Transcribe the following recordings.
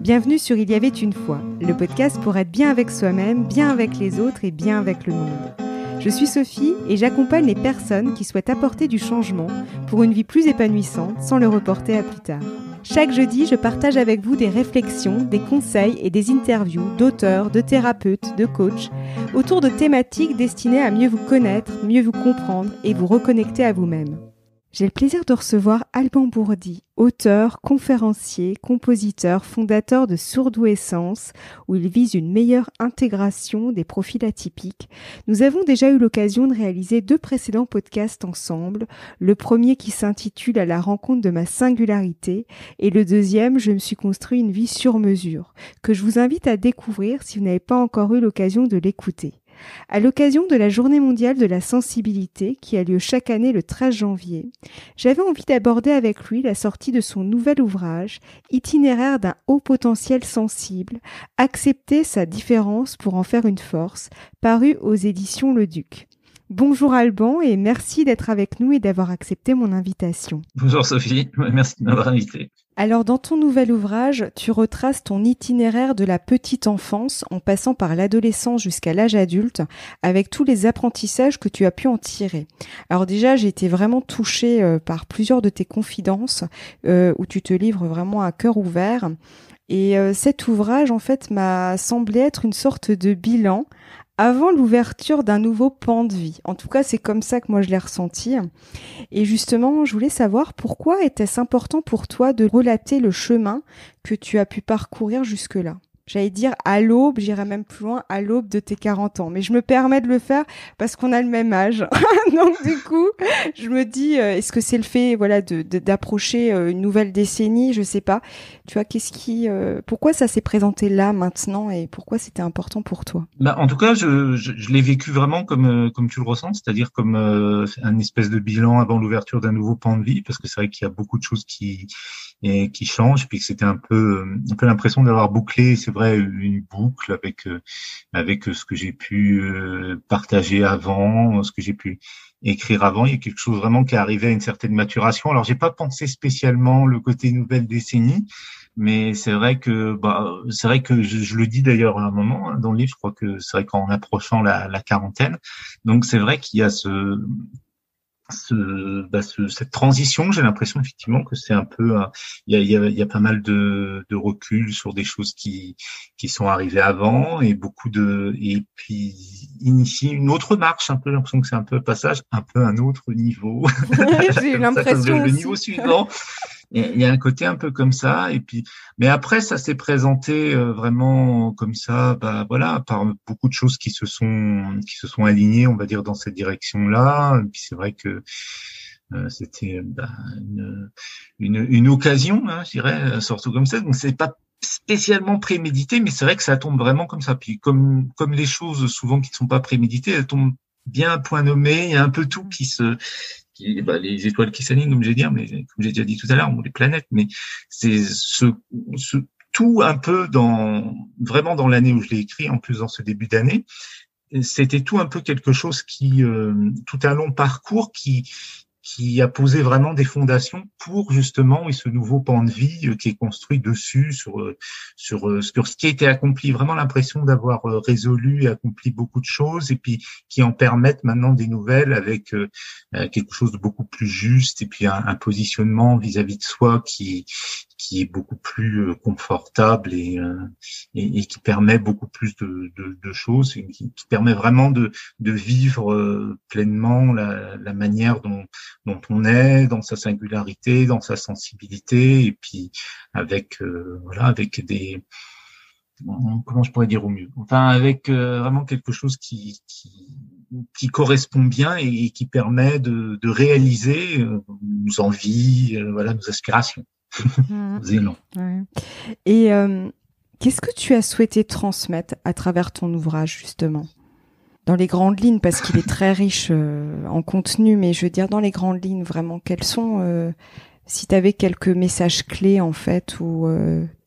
Bienvenue sur Il y avait une fois, le podcast pour être bien avec soi-même, bien avec les autres et bien avec le monde. Je suis Sophie et j'accompagne les personnes qui souhaitent apporter du changement pour une vie plus épanouissante sans le reporter à plus tard. Chaque jeudi, je partage avec vous des réflexions, des conseils et des interviews d'auteurs, de thérapeutes, de coachs autour de thématiques destinées à mieux vous connaître, mieux vous comprendre et vous reconnecter à vous-même. J'ai le plaisir de recevoir Alban Bourdi, auteur, conférencier, compositeur, fondateur de Surdou Essence, où il vise une meilleure intégration des profils atypiques. Nous avons déjà eu l'occasion de réaliser 2 précédents podcasts ensemble, le premier qui s'intitule « À la rencontre de ma singularité » et le deuxième « Je me suis construit une vie sur mesure » que je vous invite à découvrir si vous n'avez pas encore eu l'occasion de l'écouter. À l'occasion de la Journée mondiale de la sensibilité qui a lieu chaque année le 13 janvier, j'avais envie d'aborder avec lui la sortie de son nouvel ouvrage « Itinéraire d'un haut potentiel sensible, accepter sa différence pour en faire une force » paru aux éditions Le Duc. Bonjour Alban et merci d'être avec nous et d'avoir accepté mon invitation. Bonjour Sophie, merci de m'avoir invité. Alors dans ton nouvel ouvrage, tu retraces ton itinéraire de la petite enfance en passant par l'adolescence jusqu'à l'âge adulte avec tous les apprentissages que tu as pu en tirer. Alors déjà, j'ai été vraiment touchée par plusieurs de tes confidences où tu te livres vraiment à cœur ouvert. Et cet ouvrage, en fait, m'a semblé être une sorte de bilan avant l'ouverture d'un nouveau pan de vie. En tout cas, c'est comme ça que moi je l'ai ressenti. Et justement, je voulais savoir pourquoi était-ce important pour toi de relater le chemin que tu as pu parcourir jusque-là. J'allais dire à l'aube, j'irais même plus loin, à l'aube de tes 40 ans. Mais je me permets de le faire parce qu'on a le même âge. Donc du coup, je me dis, est-ce que c'est le fait, voilà, d'approcher une nouvelle décennie, je sais pas. Tu vois, pourquoi ça s'est présenté là maintenant et pourquoi c'était important pour toi? En tout cas, je l'ai vécu vraiment comme tu le ressens, c'est-à-dire comme un espèce de bilan avant l'ouverture d'un nouveau pan de vie, parce que c'est vrai qu'il y a beaucoup de choses qui changent, puis que c'était un peu l'impression d'avoir bouclé, c'est vrai, une boucle avec ce que j'ai pu partager avant, ce que j'ai pu écrire avant. Il y a quelque chose vraiment qui est arrivé à une certaine maturation. Alors, j'ai pas pensé spécialement le côté nouvelle décennie, mais c'est vrai que je le dis d'ailleurs à un moment dans le livre. Je crois que c'est vrai qu'en approchant la quarantaine, donc c'est vrai qu'il y a cette transition. J'ai l'impression effectivement que c'est un peu il y a pas mal de recul sur des choses qui sont arrivées avant et puis initie une autre marche, un peu. J'ai l'impression que c'est un peu un passage, un peu un autre niveau. J'ai eu Comme l'impression le aussi. niveau suivant. Il y a un côté un peu comme ça, et puis, mais après, ça s'est présenté vraiment comme ça, voilà, par beaucoup de choses qui se sont alignées, on va dire, dans cette direction-là. Et puis c'est vrai que c'était une occasion, hein, je dirais, surtout comme ça. Donc c'est pas spécialement prémédité, mais c'est vrai que ça tombe vraiment comme ça. Puis comme les choses souvent qui ne sont pas préméditées, elles tombent bien à point nommé. Il y a un peu tout les étoiles qui s'alignent, comme mais comme j'ai déjà dit tout à l'heure, ou les planètes, mais c'est ce tout un peu vraiment dans l'année où je l'ai écrit, en plus dans ce début d'année, c'était tout un peu quelque chose tout un long parcours qui a posé vraiment des fondations pour justement ce nouveau pan de vie qui est construit dessus sur ce qui a été accompli. Vraiment l'impression d'avoir résolu et accompli beaucoup de choses et puis qui en permettent maintenant des nouvelles avec quelque chose de beaucoup plus juste et puis un positionnement vis-à-vis de soi qui est beaucoup plus confortable et qui permet beaucoup plus de choses et qui permet vraiment de vivre pleinement la manière dont on est, dans sa singularité, dans sa sensibilité, et puis avec comment je pourrais dire au mieux, enfin avec vraiment quelque chose qui correspond bien et qui permet de réaliser nos envies, nos aspirations, nos élans. Ouais. Et qu'est-ce que tu as souhaité transmettre à travers ton ouvrage justement ? Dans les grandes lignes, parce qu'il est très riche en contenu, mais je veux dire dans les grandes lignes, vraiment, quels sont, si tu avais quelques messages clés en fait, ou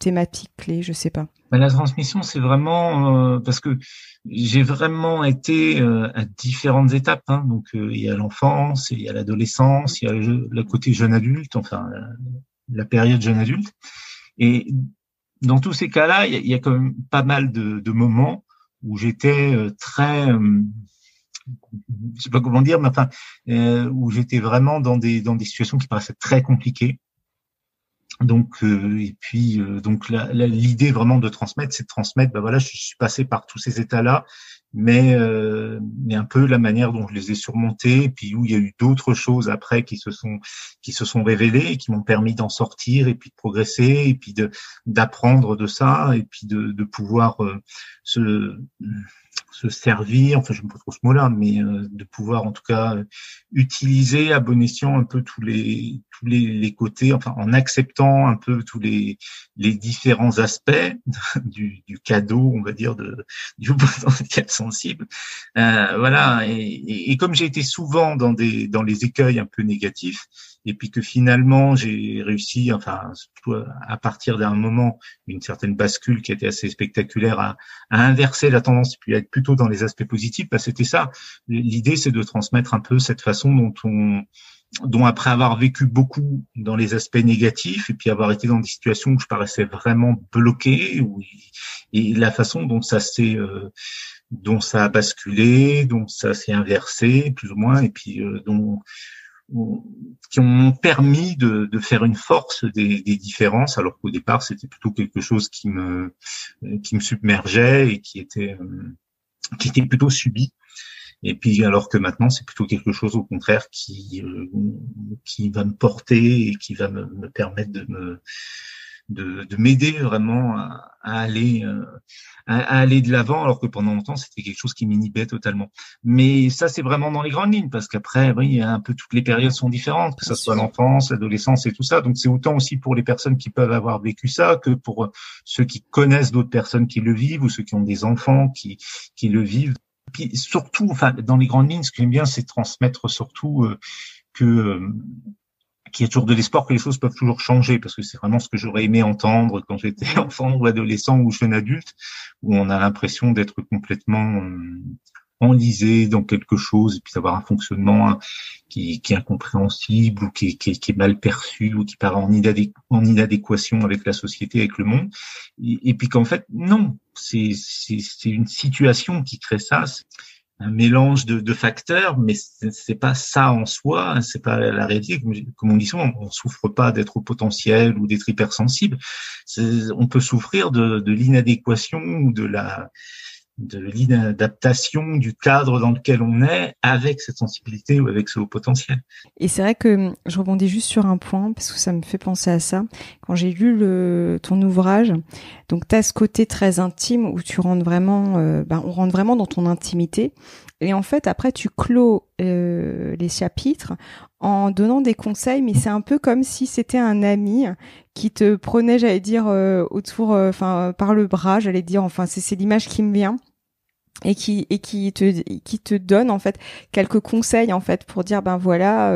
thématiques clés, je sais pas. La transmission, c'est vraiment parce que j'ai vraiment été à différentes étapes. Hein. Donc, il y a l'enfance, il y a l'adolescence, il y a le côté jeune adulte, enfin la période jeune adulte. Et dans tous ces cas-là, il y a quand même pas mal de moments où j'étais très, je sais pas comment dire, mais enfin, où j'étais vraiment dans des situations qui paraissaient très compliquées. Donc et puis donc l'idée vraiment de transmettre, c'est de transmettre. Ben voilà, je suis passé par tous ces états-là, mais un peu la manière dont je les ai surmontés, et puis où il y a eu d'autres choses après qui se sont révélées et qui m'ont permis d'en sortir et puis de progresser et puis d'apprendre de ça et puis de pouvoir se servir, enfin je me pas trop ce mot-là, mais de pouvoir en tout cas utiliser à bon escient un peu tous les côtés, enfin en acceptant un peu tous les différents aspects du cadeau, on va dire, du potentiel sensible. Voilà, et comme j'ai été souvent dans les écueils un peu négatifs, et puis que finalement j'ai réussi, enfin surtout à partir d'un moment, une certaine bascule qui était assez spectaculaire, à inverser la tendance puis à être plutôt dans les aspects positifs, bah c'était ça. L'idée, c'est de transmettre un peu cette façon dont après avoir vécu beaucoup dans les aspects négatifs et puis avoir été dans des situations où je paraissais vraiment bloqué, et la façon dont ça a basculé, dont ça s'est inversé plus ou moins, et puis qui ont permis de faire une force des différences, alors qu'au départ c'était plutôt quelque chose qui me submergeait et qui était plutôt subi. Et puis alors que maintenant c'est plutôt quelque chose au contraire qui va me porter et qui va me permettre de m'aider vraiment à aller de l'avant, alors que pendant longtemps c'était quelque chose qui m'inhibait totalement. Mais ça, c'est vraiment dans les grandes lignes, parce qu'après, oui, il y a un peu, toutes les périodes sont différentes, que ça soit l'enfance, l'adolescence et tout ça. Donc c'est autant aussi pour les personnes qui peuvent avoir vécu ça que pour ceux qui connaissent d'autres personnes qui le vivent, ou ceux qui ont des enfants qui le vivent. Puis surtout, enfin, dans les grandes lignes, ce que j'aime bien, c'est transmettre surtout qu'il y a toujours de l'espoir, que les choses peuvent toujours changer, parce que c'est vraiment ce que j'aurais aimé entendre quand j'étais enfant ou adolescent ou jeune adulte, où on a l'impression d'être complètement enlisé dans quelque chose, et puis d'avoir un fonctionnement qui est incompréhensible, ou qui est mal perçu, ou qui paraît en inadéquation avec la société, avec le monde, et puis qu'en fait non, c'est une situation qui crée ça. Un mélange de facteurs, mais c'est pas ça en soi, c'est pas la réalité. Comme on dit souvent, on souffre pas d'être au potentiel ou d'être hypersensible. On peut souffrir de l'inadéquation ou de l'inadaptation du cadre dans lequel on est avec cette sensibilité ou avec ce haut potentiel. Et c'est vrai que je rebondis juste sur un point, parce que ça me fait penser à ça. Quand j'ai lu ton ouvrage, donc tu as ce côté très intime où tu rentres vraiment, on rentre vraiment dans ton intimité. Et en fait, après, tu clôt les chapitres en donnant des conseils, mais c'est un peu comme si c'était un ami qui te prenait, j'allais dire, par le bras, j'allais dire, enfin, c'est l'image qui me vient. Et qui te donne en fait quelques conseils en fait pour dire voilà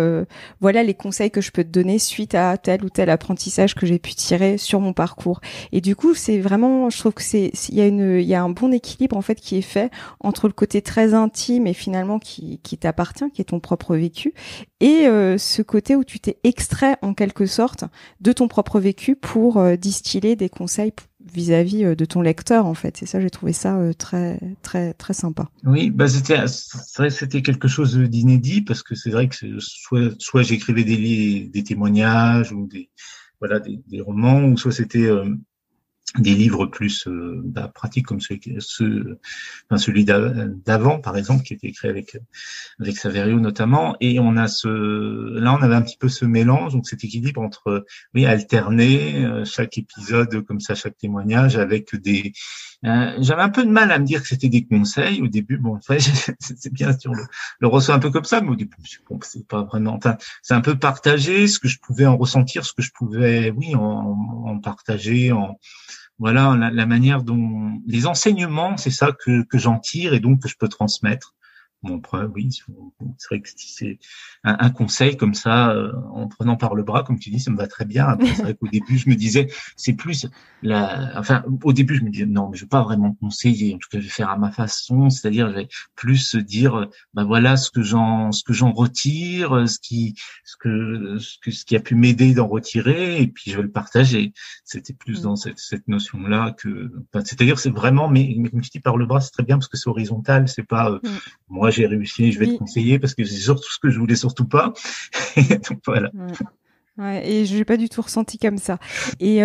les conseils que je peux te donner suite à tel ou tel apprentissage que j'ai pu tirer sur mon parcours. Et du coup, c'est vraiment, je trouve que il y a un bon équilibre en fait qui est fait entre le côté très intime et finalement qui t'appartient, qui est ton propre vécu, et ce côté où tu t'es extrait en quelque sorte de ton propre vécu pour distiller des conseils vis-à-vis de ton lecteur en fait. Et ça, j'ai trouvé ça très très très sympa. Oui, c'était quelque chose d'inédit, parce que c'est vrai que soit j'écrivais des témoignages ou des romans, ou soit c'était des livres plus pratiques, comme celui d'avant par exemple, qui était écrit avec Saverio notamment, et on avait un petit peu ce mélange, donc cet équilibre entre alterner chaque épisode comme ça, chaque témoignage avec j'avais un peu de mal à me dire que c'était des conseils au début. Bon, enfin, c'est bien sûr le reçoit un peu comme ça, mais au début c'est pas vraiment, enfin, c'est un peu partager ce que je pouvais en ressentir, ce que je pouvais en partager, voilà, la manière dont les enseignements, c'est ça que j'en tire et donc que je peux transmettre. Bon, après, oui, c'est vrai que si c'est un conseil comme ça, en prenant par le bras, comme tu dis, ça me va très bien. Après, c'est vrai qu'au début, je me disais, c'est plus au début, je me disais, non, mais je vais pas vraiment conseiller. En tout cas, je vais faire à ma façon. C'est-à-dire, je vais plus se dire, bah voilà, ce que j'en retire, ce qui a pu m'aider d'en retirer, et puis je vais le partager. C'était plus dans cette notion-là c'est-à-dire, c'est vraiment, mais comme tu dis, par le bras, c'est très bien parce que c'est horizontal, c'est pas, moi, j'ai réussi, je vais te conseiller parce que c'est surtout ce que je voulais surtout pas. Donc voilà. Ouais, et je l'ai pas du tout ressenti comme ça. Et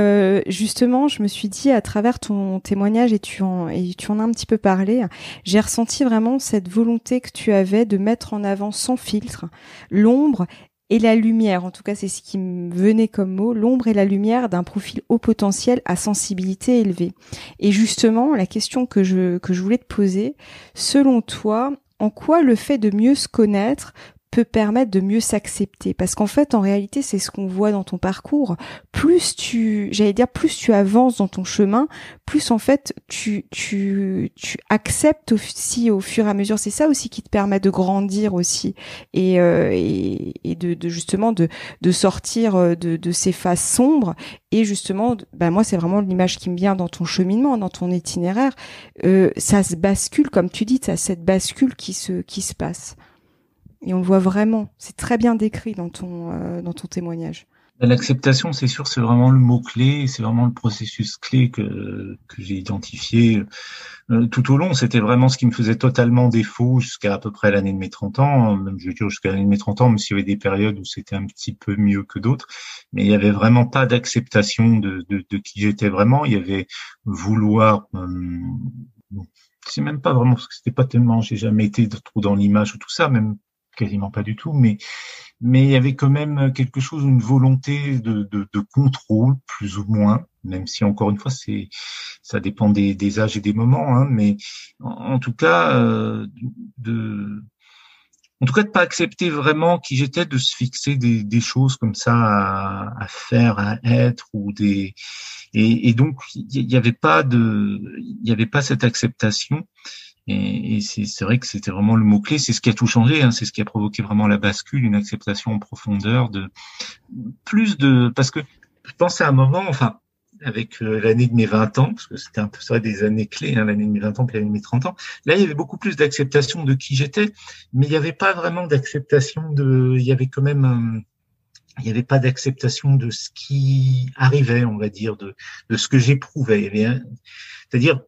justement, je me suis dit à travers ton témoignage et tu en as un petit peu parlé, j'ai ressenti vraiment cette volonté que tu avais de mettre en avant sans filtre l'ombre et la lumière. En tout cas, c'est ce qui me venait comme mot, l'ombre et la lumière d'un profil haut potentiel à sensibilité élevée. Et justement, la question que je voulais te poser, selon toi, en quoi le fait de mieux se connaître peut permettre de mieux s'accepter? Parce qu'en fait, en réalité, c'est ce qu'on voit dans ton parcours. Plus tu avances dans ton chemin, plus en fait, tu acceptes aussi au fur et à mesure. C'est ça aussi qui te permet de grandir aussi et de justement de sortir de ces phases sombres. Et justement, moi, c'est vraiment l'image qui me vient dans ton cheminement, dans ton itinéraire. Ça se bascule, comme tu dis, ça cette bascule qui se passe. Et on le voit vraiment. C'est très bien décrit dans ton témoignage. L'acceptation, c'est sûr, c'est vraiment le mot-clé, c'est vraiment le processus clé que j'ai identifié tout au long. C'était vraiment ce qui me faisait totalement défaut jusqu'à à peu près l'année de mes 30 ans, même je veux dire jusqu'à l'année de mes 30 ans, même s'il y avait des périodes où c'était un petit peu mieux que d'autres. Mais il y avait vraiment pas d'acceptation de qui j'étais vraiment. Il y avait vouloir... c'est même pas vraiment, parce que c'était pas tellement, j'ai jamais été trop dans l'image ou tout ça, même quasiment pas du tout, mais il y avait quand même quelque chose, une volonté de contrôle, plus ou moins, même si encore une fois ça dépend des âges et des moments, hein, mais en tout cas de pas accepter vraiment qui j'étais, de se fixer des choses comme ça à faire, à être, ou et donc il y avait pas cette acceptation. Et c'est vrai que c'était vraiment le mot-clé, c'est ce qui a tout changé, hein, c'est ce qui a provoqué vraiment la bascule, une acceptation en profondeur parce que je pensais à un moment, enfin, avec l'année de mes 20 ans, parce que c'était un peu ça des années clés, hein, l'année de mes 20 ans puis l'année de mes 30 ans, là il y avait beaucoup plus d'acceptation de qui j'étais, mais il n'y avait pas vraiment d'acceptation il y avait quand même il n'y avait pas d'acceptation de ce qui arrivait, on va dire, de ce que j'éprouvais. C'est-à-dire,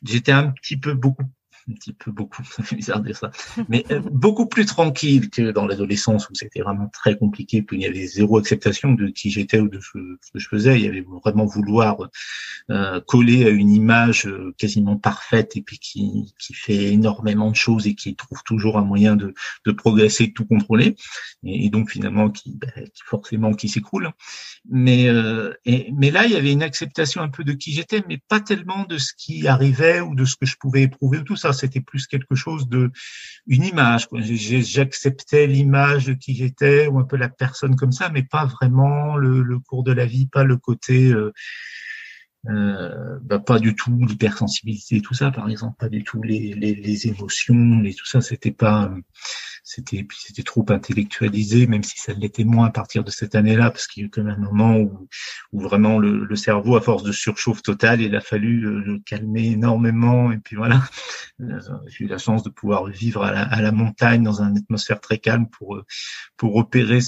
j'étais un petit peu beaucoup, ça fait bizarre de dire ça, mais beaucoup plus tranquille que dans l'adolescence où c'était vraiment très compliqué, puis il y avait zéro acceptation de qui j'étais ou de ce que je faisais. Il y avait vraiment vouloir coller à une image quasiment parfaite et puis qui fait énormément de choses et qui trouve toujours un moyen de progresser, de tout contrôler, et donc finalement qui forcément qui s'écroule. Mais là il y avait une acceptation un peu de qui j'étais, mais pas tellement de ce qui arrivait ou de ce que je pouvais éprouver ou tout ça. C'était plus quelque chose une image, quoi. J'acceptais l'image de qui j'étais ou un peu la personne comme ça, mais pas vraiment le cours de la vie, pas le côté pas du tout l'hypersensibilité, tout ça, par exemple, pas du tout les émotions, tout ça, c'était trop intellectualisé, même si ça l'était moins à partir de cette année-là, parce qu'il y a eu quand même un moment où vraiment le cerveau, à force de surchauffe totale, il a fallu le calmer énormément, et puis voilà. J'ai eu la chance de pouvoir vivre à la montagne dans une atmosphère très calme pour repérer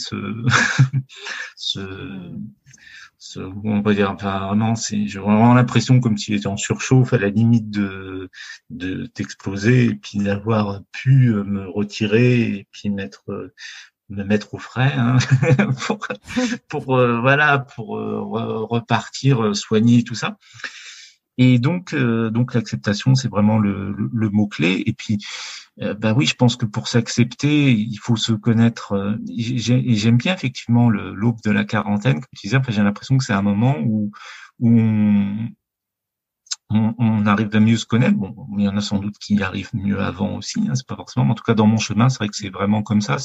on va dire, enfin, vraiment, j'ai vraiment l'impression comme s'il était en surchauffe, à la limite de d'exploser, et puis d'avoir pu me retirer et puis me mettre au frais, hein, pour repartir soigner tout ça. Et donc l'acceptation, c'est vraiment le mot clé. Et puis oui, je pense que pour s'accepter, il faut se connaître. J'aime bien effectivement l'aube de la quarantaine, comme tu disais. Enfin, j'ai l'impression que c'est un moment où on arrive à mieux se connaître. Bon, il y en a sans doute qui y arrivent mieux avant aussi, hein, c'est pas forcément. Mais en tout cas, dans mon chemin, c'est vrai que c'est vraiment comme ça.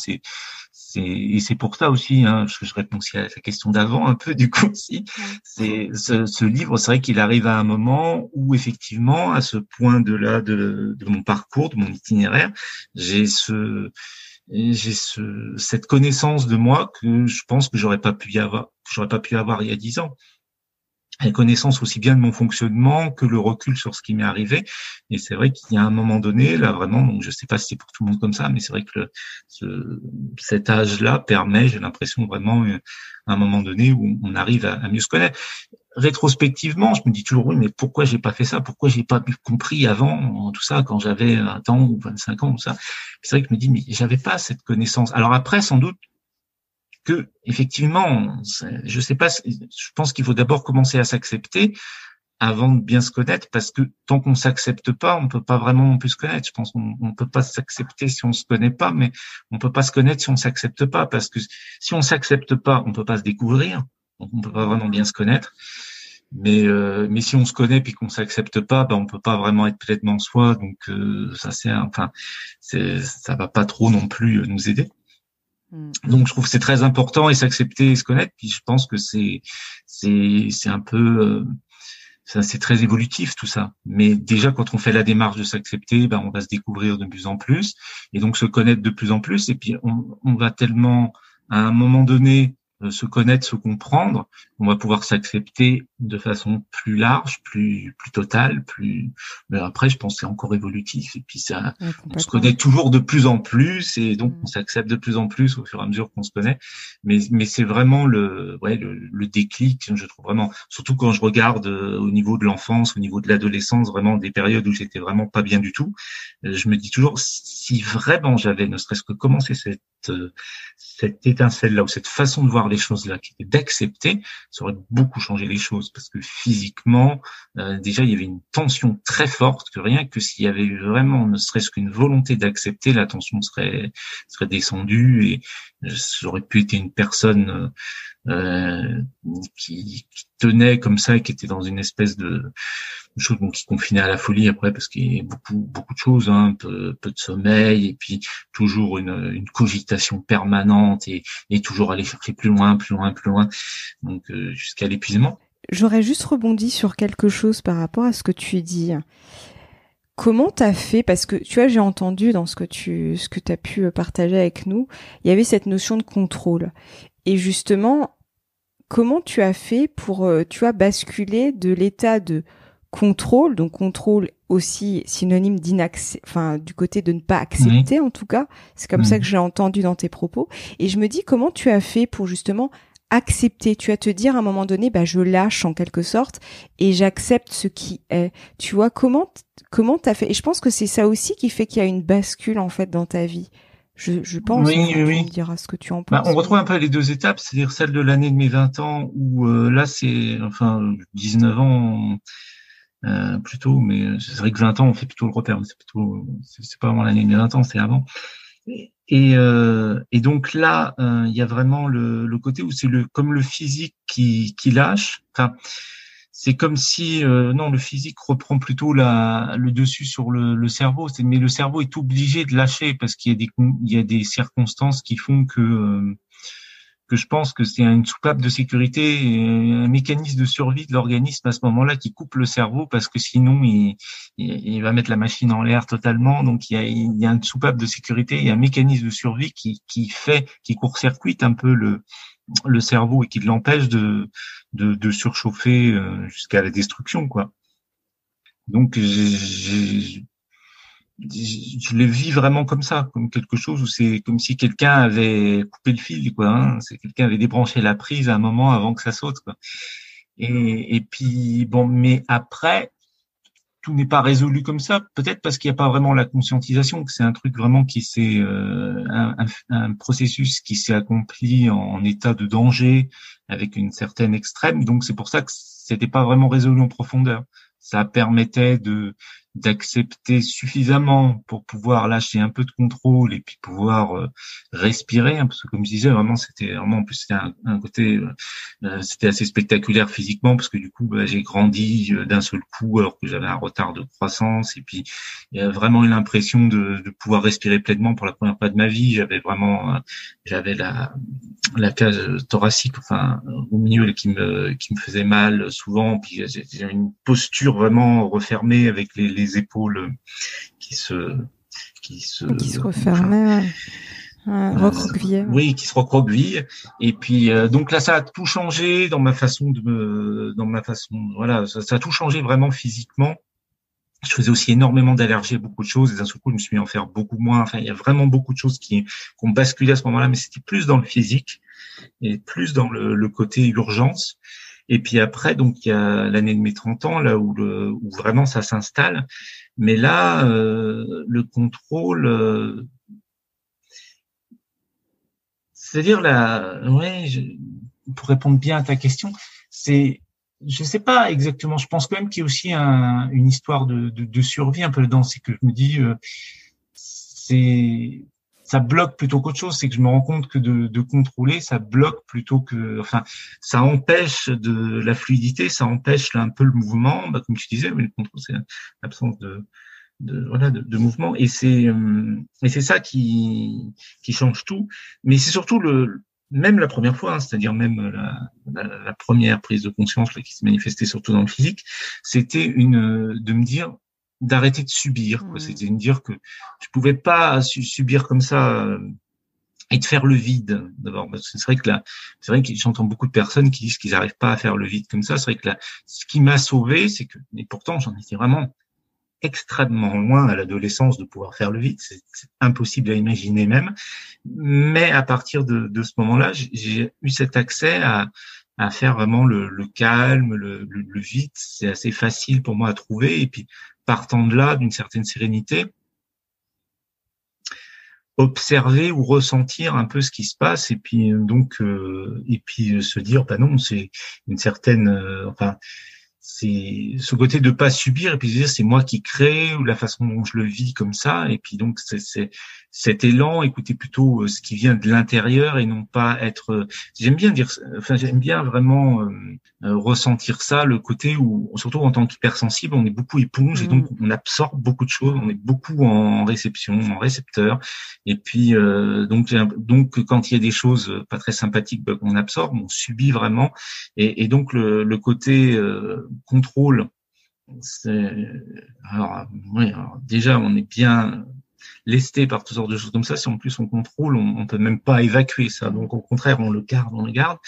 Et c'est pour ça aussi, hein, parce que je réponds aussi à la question d'avant un peu du coup aussi. C'est ce livre, c'est vrai qu'il arrive à un moment où effectivement, à ce point de mon parcours, de mon itinéraire, cette connaissance de moi que je pense que j'aurais pas pu avoir il y a 10 ans. La connaissance aussi bien de mon fonctionnement que le recul sur ce qui m'est arrivé. Et c'est vrai qu'il y a un moment donné, là vraiment, donc je sais pas si c'est pour tout le monde comme ça, mais c'est vrai que cet âge-là permet, j'ai l'impression vraiment, à un moment donné où on arrive à mieux se connaître. Rétrospectivement, je me dis toujours, oui, mais pourquoi j'ai pas fait ça? Pourquoi j'ai pas compris avant tout ça quand j'avais 20 ans ou 25 ans ou ça? C'est vrai que je me dis, mais j'avais pas cette connaissance. Alors après, sans doute, que effectivement, je sais pas, je pense qu'il faut d'abord commencer à s'accepter avant de bien se connaître, parce que tant qu'on s'accepte pas, on peut pas vraiment non plus se connaître. Je pense qu'on peut pas s'accepter si on se connaît pas, mais on peut pas se connaître si on s'accepte pas, parce que si on s'accepte pas, on peut pas se découvrir, donc on peut pas vraiment bien se connaître. Mais si on se connaît puis qu'on s'accepte pas, ben on peut pas vraiment être pleinement soi, donc ça va pas trop non plus nous aider. Donc je trouve que c'est très important et s'accepter et se connaître. Puis je pense que c'est un peu c'est très évolutif tout ça. Mais déjà quand on fait la démarche de s'accepter, ben on va se découvrir de plus en plus et donc se connaître de plus en plus. Et puis on va tellement à un moment donné se connaître, se comprendre, on va pouvoir s'accepter de façon plus large, plus totale, mais après je pense que c'est encore évolutif et puis ça on se connaît toujours de plus en plus et donc on s'accepte de plus en plus au fur et à mesure qu'on se connaît, mais c'est vraiment le déclic, je trouve vraiment, surtout quand je regarde au niveau de l'enfance, au niveau de l'adolescence, vraiment des périodes où j'étais vraiment pas bien du tout, je me dis toujours si vraiment j'avais ne serait-ce que commencé cette étincelle-là ou cette façon de voir les choses-là, qui était d'accepter, ça aurait beaucoup changé les choses parce que physiquement, déjà, il y avait une tension très forte que rien que s'il y avait eu vraiment ne serait-ce qu'une volonté d'accepter, la tension serait descendue et j'aurais pu être une personne qui tenait comme ça et qui était dans une espèce de chose qui confinait à la folie après parce qu'il y a beaucoup de choses, hein, peu de sommeil et puis toujours une cogitation permanente et toujours aller chercher plus loin donc jusqu'à l'épuisement. J'aurais juste rebondi sur quelque chose par rapport à ce que tu dis. Comment t'as fait? Parce que tu vois, j'ai entendu dans ce que t'as pu partager avec nous, il y avait cette notion de contrôle. Et justement, comment tu as fait pour, basculer de l'état de contrôle, donc contrôle aussi synonyme du côté de ne pas accepter, en tout cas. C'est comme ça que j'ai entendu dans tes propos. Et je me dis, comment tu as fait pour justement accepter? Tu vas te dire à un moment donné, je lâche en quelque sorte et j'accepte ce qui est. Tu vois, comment t'as fait? Et je pense que c'est ça aussi qui fait qu'il y a une bascule, en fait, dans ta vie. Je pense, oui. Tu me diras ce que tu en penses. On retrouve un peu les deux étapes, c'est-à-dire celle de l'année de mes 20 ans où là c'est 19 ans plutôt, mais c'est vrai que 20 ans on fait plutôt le repère, mais c'est pas vraiment l'année de mes 20 ans, c'est avant. Et donc là il y a vraiment le côté où c'est comme le physique qui lâche. Enfin, c'est comme si le physique reprend plutôt le dessus sur le cerveau, mais le cerveau est obligé de lâcher parce qu'il y a des circonstances qui font que je pense que c'est une soupape de sécurité, un mécanisme de survie de l'organisme à ce moment-là qui coupe le cerveau parce que sinon il va mettre la machine en l'air totalement. Donc il y a une soupape de sécurité, il y a un mécanisme de survie qui court-circuite un peu le cerveau et qui l'empêche de surchauffer jusqu'à la destruction, quoi. Donc je le vis vraiment comme ça, comme quelque chose où c'est comme si quelqu'un avait coupé le fil, quoi. Hein. C'est quelqu'un avait débranché la prise à un moment avant que ça saute, quoi. Et puis mais après tout n'est pas résolu comme ça. Peut-être parce qu'il n'y a pas vraiment la conscientisation, que c'est un truc vraiment qui s'est un processus qui s'est accompli en état de danger avec une certaine extrême. Donc c'est pour ça que c'était pas vraiment résolu en profondeur. Ça permettait d'accepter suffisamment pour pouvoir lâcher un peu de contrôle et puis pouvoir respirer, hein, parce que comme je disais, vraiment c'était vraiment, en plus c'était un côté c'était assez spectaculaire physiquement, parce que du coup j'ai grandi d'un seul coup alors que j'avais un retard de croissance, et puis il y a vraiment eu l'impression de pouvoir respirer pleinement pour la première fois de ma vie. J'avais la cage thoracique, enfin au milieu, qui me faisait mal souvent, puis j'ai une posture vraiment refermée avec les épaules qui se refermaient, recroquevillées. Oui, qui se recroquevillent. Et puis donc là, ça a tout changé dans ma façon voilà, ça a tout changé vraiment physiquement. Je faisais aussi énormément d'allergies à beaucoup de choses, et d'un seul coup, je me suis mis à en faire beaucoup moins. Enfin, il y a vraiment beaucoup de choses qui ont basculé à ce moment-là, mais c'était plus dans le physique et plus dans le côté urgence. Et puis après, donc il y a l'année de mes 30 ans, là où vraiment ça s'installe. Mais là, le contrôle, c'est-à-dire pour répondre bien à ta question, je sais pas exactement. Je pense quand même qu'il y a aussi une histoire de survie un peu dedans. C'est que je me dis, ça bloque plutôt qu'autre chose. C'est que je me rends compte que de contrôler, ça bloque plutôt que, enfin, ça empêche de la fluidité, ça empêche là, un peu le mouvement. Bah, comme tu disais, mais le contrôle, c'est l'absence de mouvement. Et c'est ça qui change tout. Mais c'est surtout même la première fois, hein, c'est-à-dire même la première prise de conscience là, qui se manifestait surtout dans le physique, c'était de me dire d'arrêter de subir, quoi. C'était de me dire que je pouvais pas subir comme ça et de faire le vide d'abord. Parce que c'est vrai que j'entends beaucoup de personnes qui disent qu'ils n'arrivent pas à faire le vide comme ça. C'est vrai que ce qui m'a sauvé, c'est que, et pourtant j'en étais vraiment extrêmement loin à l'adolescence de pouvoir faire le vide, c'est impossible à imaginer même. Mais à partir de ce moment-là, j'ai eu cet accès à faire vraiment le calme, le vide. C'est assez facile pour moi à trouver. Et puis partant de là, d'une certaine sérénité, observer ou ressentir un peu ce qui se passe, et puis se dire bah non, c'est une certaine c'est ce côté de pas subir, et puis se dire c'est moi qui crée, ou la façon dont je le vis comme ça. Et puis donc c'est cet élan, écouter plutôt ce qui vient de l'intérieur, et non pas être, j'aime bien vraiment ressentir ça, le côté où, surtout en tant qu'hypersensible, on est beaucoup éponge, et donc on absorbe beaucoup de choses, on est beaucoup en réception, en récepteur. Et puis donc quand il y a des choses pas très sympathiques qu'on absorbe, on subit vraiment. Et donc le côté contrôle, alors déjà on est bien lesté par toutes sortes de choses comme ça. Si en plus on contrôle, on peut même pas évacuer ça. Donc au contraire, on le garde.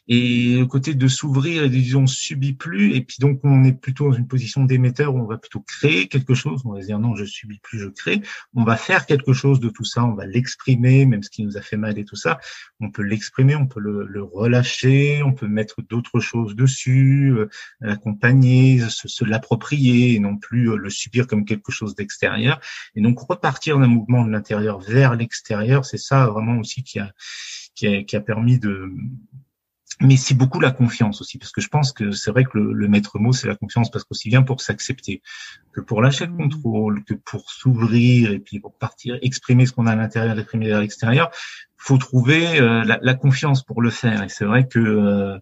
Et le côté de s'ouvrir et de dire on subit plus, et puis donc on est plutôt dans une position d'émetteur où on va plutôt créer quelque chose. On va se dire non, je subis plus, je crée. On va faire quelque chose de tout ça, on va l'exprimer, même ce qui nous a fait mal et tout ça. On peut l'exprimer, on peut le relâcher, on peut mettre d'autres choses dessus, l'accompagner, se l'approprier, et non plus le subir comme quelque chose d'extérieur. Et donc repartir d'un mouvement de l'intérieur vers l'extérieur, c'est ça vraiment aussi qui a permis de. Mais c'est beaucoup la confiance aussi, parce que je pense que c'est vrai que le maître mot, c'est la confiance, parce qu'aussi bien pour s'accepter que pour lâcher le contrôle, que pour s'ouvrir et puis pour partir, exprimer ce qu'on a à l'intérieur, exprimer à l'extérieur, faut trouver la confiance pour le faire. Et c'est vrai que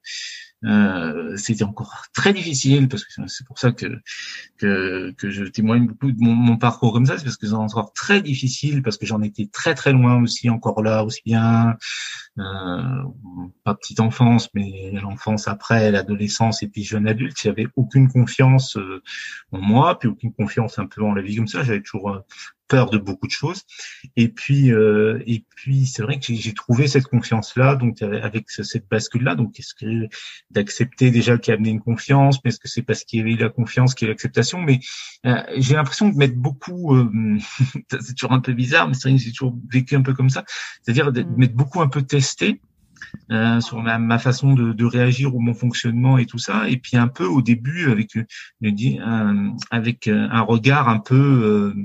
c'était encore très difficile, parce que c'est pour ça que je témoigne beaucoup de mon parcours comme ça, c'est parce que c'est encore très difficile, parce que j'en étais très très loin aussi, encore là, aussi bien pas petite enfance, mais l'enfance après, l'adolescence et puis jeune adulte, j'avais aucune confiance en moi, puis aucune confiance un peu en la vie comme ça. J'avais toujours peur de beaucoup de choses. Et puis c'est vrai que j'ai trouvé cette confiance-là, donc avec cette bascule-là. Donc est-ce que d'accepter déjà qu'il y a amené une confiance, mais est-ce que c'est parce qu'il y avait eu la confiance qu'il y a l'acceptation? Mais j'ai l'impression de mettre beaucoup, c'est toujours un peu bizarre, mais c'est vrai que j'ai toujours vécu un peu comme ça, c'est-à-dire de mettre beaucoup un peu testé sur ma façon de réagir ou mon fonctionnement et tout ça, et puis un peu au début avec un regard un peu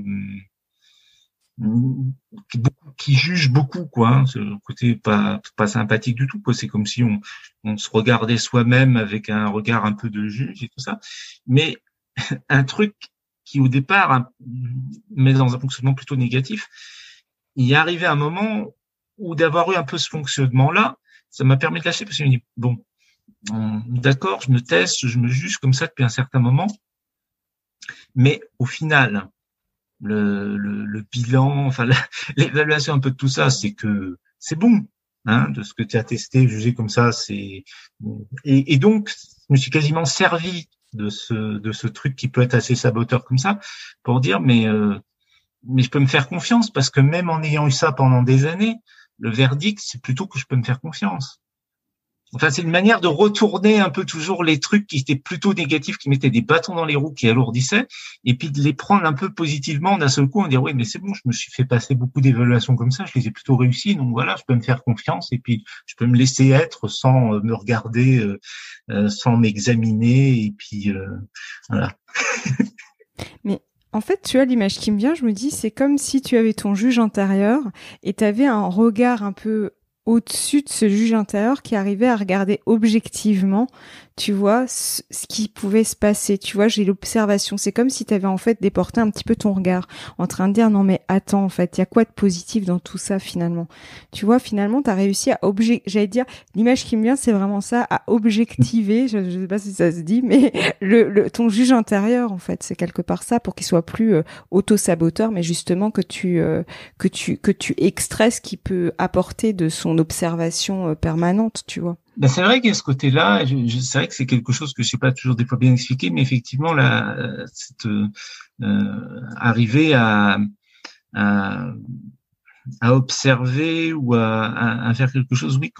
qui juge beaucoup, quoi, hein, ce côté pas sympathique du tout, quoi. C'est comme si on se regardait soi-même avec un regard un peu de juge et tout ça. Mais un truc qui au départ met dans un fonctionnement plutôt négatif, il y est arrivé un moment où d'avoir eu un peu ce fonctionnement-là, ça m'a permis de lâcher parce que je me dis, bon, d'accord, je me teste, je me juge comme ça depuis un certain moment, mais au final, le bilan, enfin l'évaluation un peu de tout ça, c'est que c'est bon, hein, de ce que tu as testé, jugé comme ça, et donc je me suis quasiment servi de ce truc qui peut être assez saboteur comme ça pour dire mais je peux me faire confiance parce que même en ayant eu ça pendant des années, le verdict c'est plutôt que je peux me faire confiance. Enfin, c'est une manière de retourner un peu toujours les trucs qui étaient plutôt négatifs, qui mettaient des bâtons dans les roues, qui alourdissaient, et puis de les prendre un peu positivement d'un seul coup, en dire oui, mais c'est bon, je me suis fait passer beaucoup d'évaluations comme ça, je les ai plutôt réussies, donc voilà, je peux me faire confiance, et puis je peux me laisser être sans me regarder, sans m'examiner, et puis voilà. Mais en fait, tu vois, l'image qui me vient, je me dis, c'est comme si tu avais ton juge intérieur et tu avais un regard un peu au-dessus de ce juge intérieur qui arrivait à regarder objectivement, tu vois, ce qui pouvait se passer. Tu vois, j'ai l'observation. C'est comme si tu avais en fait déporté un petit peu ton regard en train de dire non mais attends, en fait, il y a quoi de positif dans tout ça finalement? Tu vois, finalement, tu as réussi à j'allais dire, l'image qui me vient, c'est vraiment ça, à objectiver, je sais pas si ça se dit, mais ton juge intérieur, en fait, c'est quelque part ça pour qu'il soit plus auto-saboteur, mais justement que tu extrais ce qui peut apporter de son observation permanente, tu vois. Ben c'est vrai qu'il y a ce côté-là. C'est vrai que c'est quelque chose que je sais pas toujours des fois bien expliqué, mais effectivement là, arriver à observer ou à faire quelque chose, oui,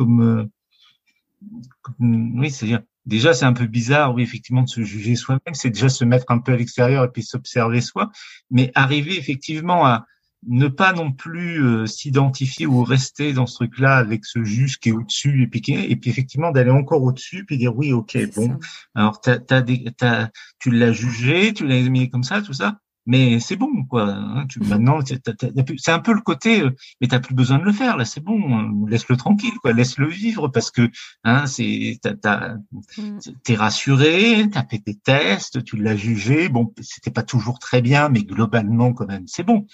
oui, c'est-à-dire déjà c'est un peu bizarre, oui, effectivement, de se juger soi-même, c'est déjà se mettre un peu à l'extérieur et puis s'observer soi, mais arriver effectivement à ne pas non plus s'identifier ou rester dans ce truc-là avec ce juge qui est au-dessus et puis effectivement d'aller encore au-dessus puis dire oui, ok, C'est bon, ça. alors tu l'as jugé, tu l'as examiné comme ça, tout ça, mais c'est bon quoi. Hein, maintenant, c'est un peu le côté, mais t'as plus besoin de le faire là, c'est bon, hein, laisse-le tranquille quoi, laisse-le vivre parce que hein, t'es rassuré, t'as fait tes tests, tu l'as jugé, bon, c'était pas toujours très bien, mais globalement quand même, c'est bon.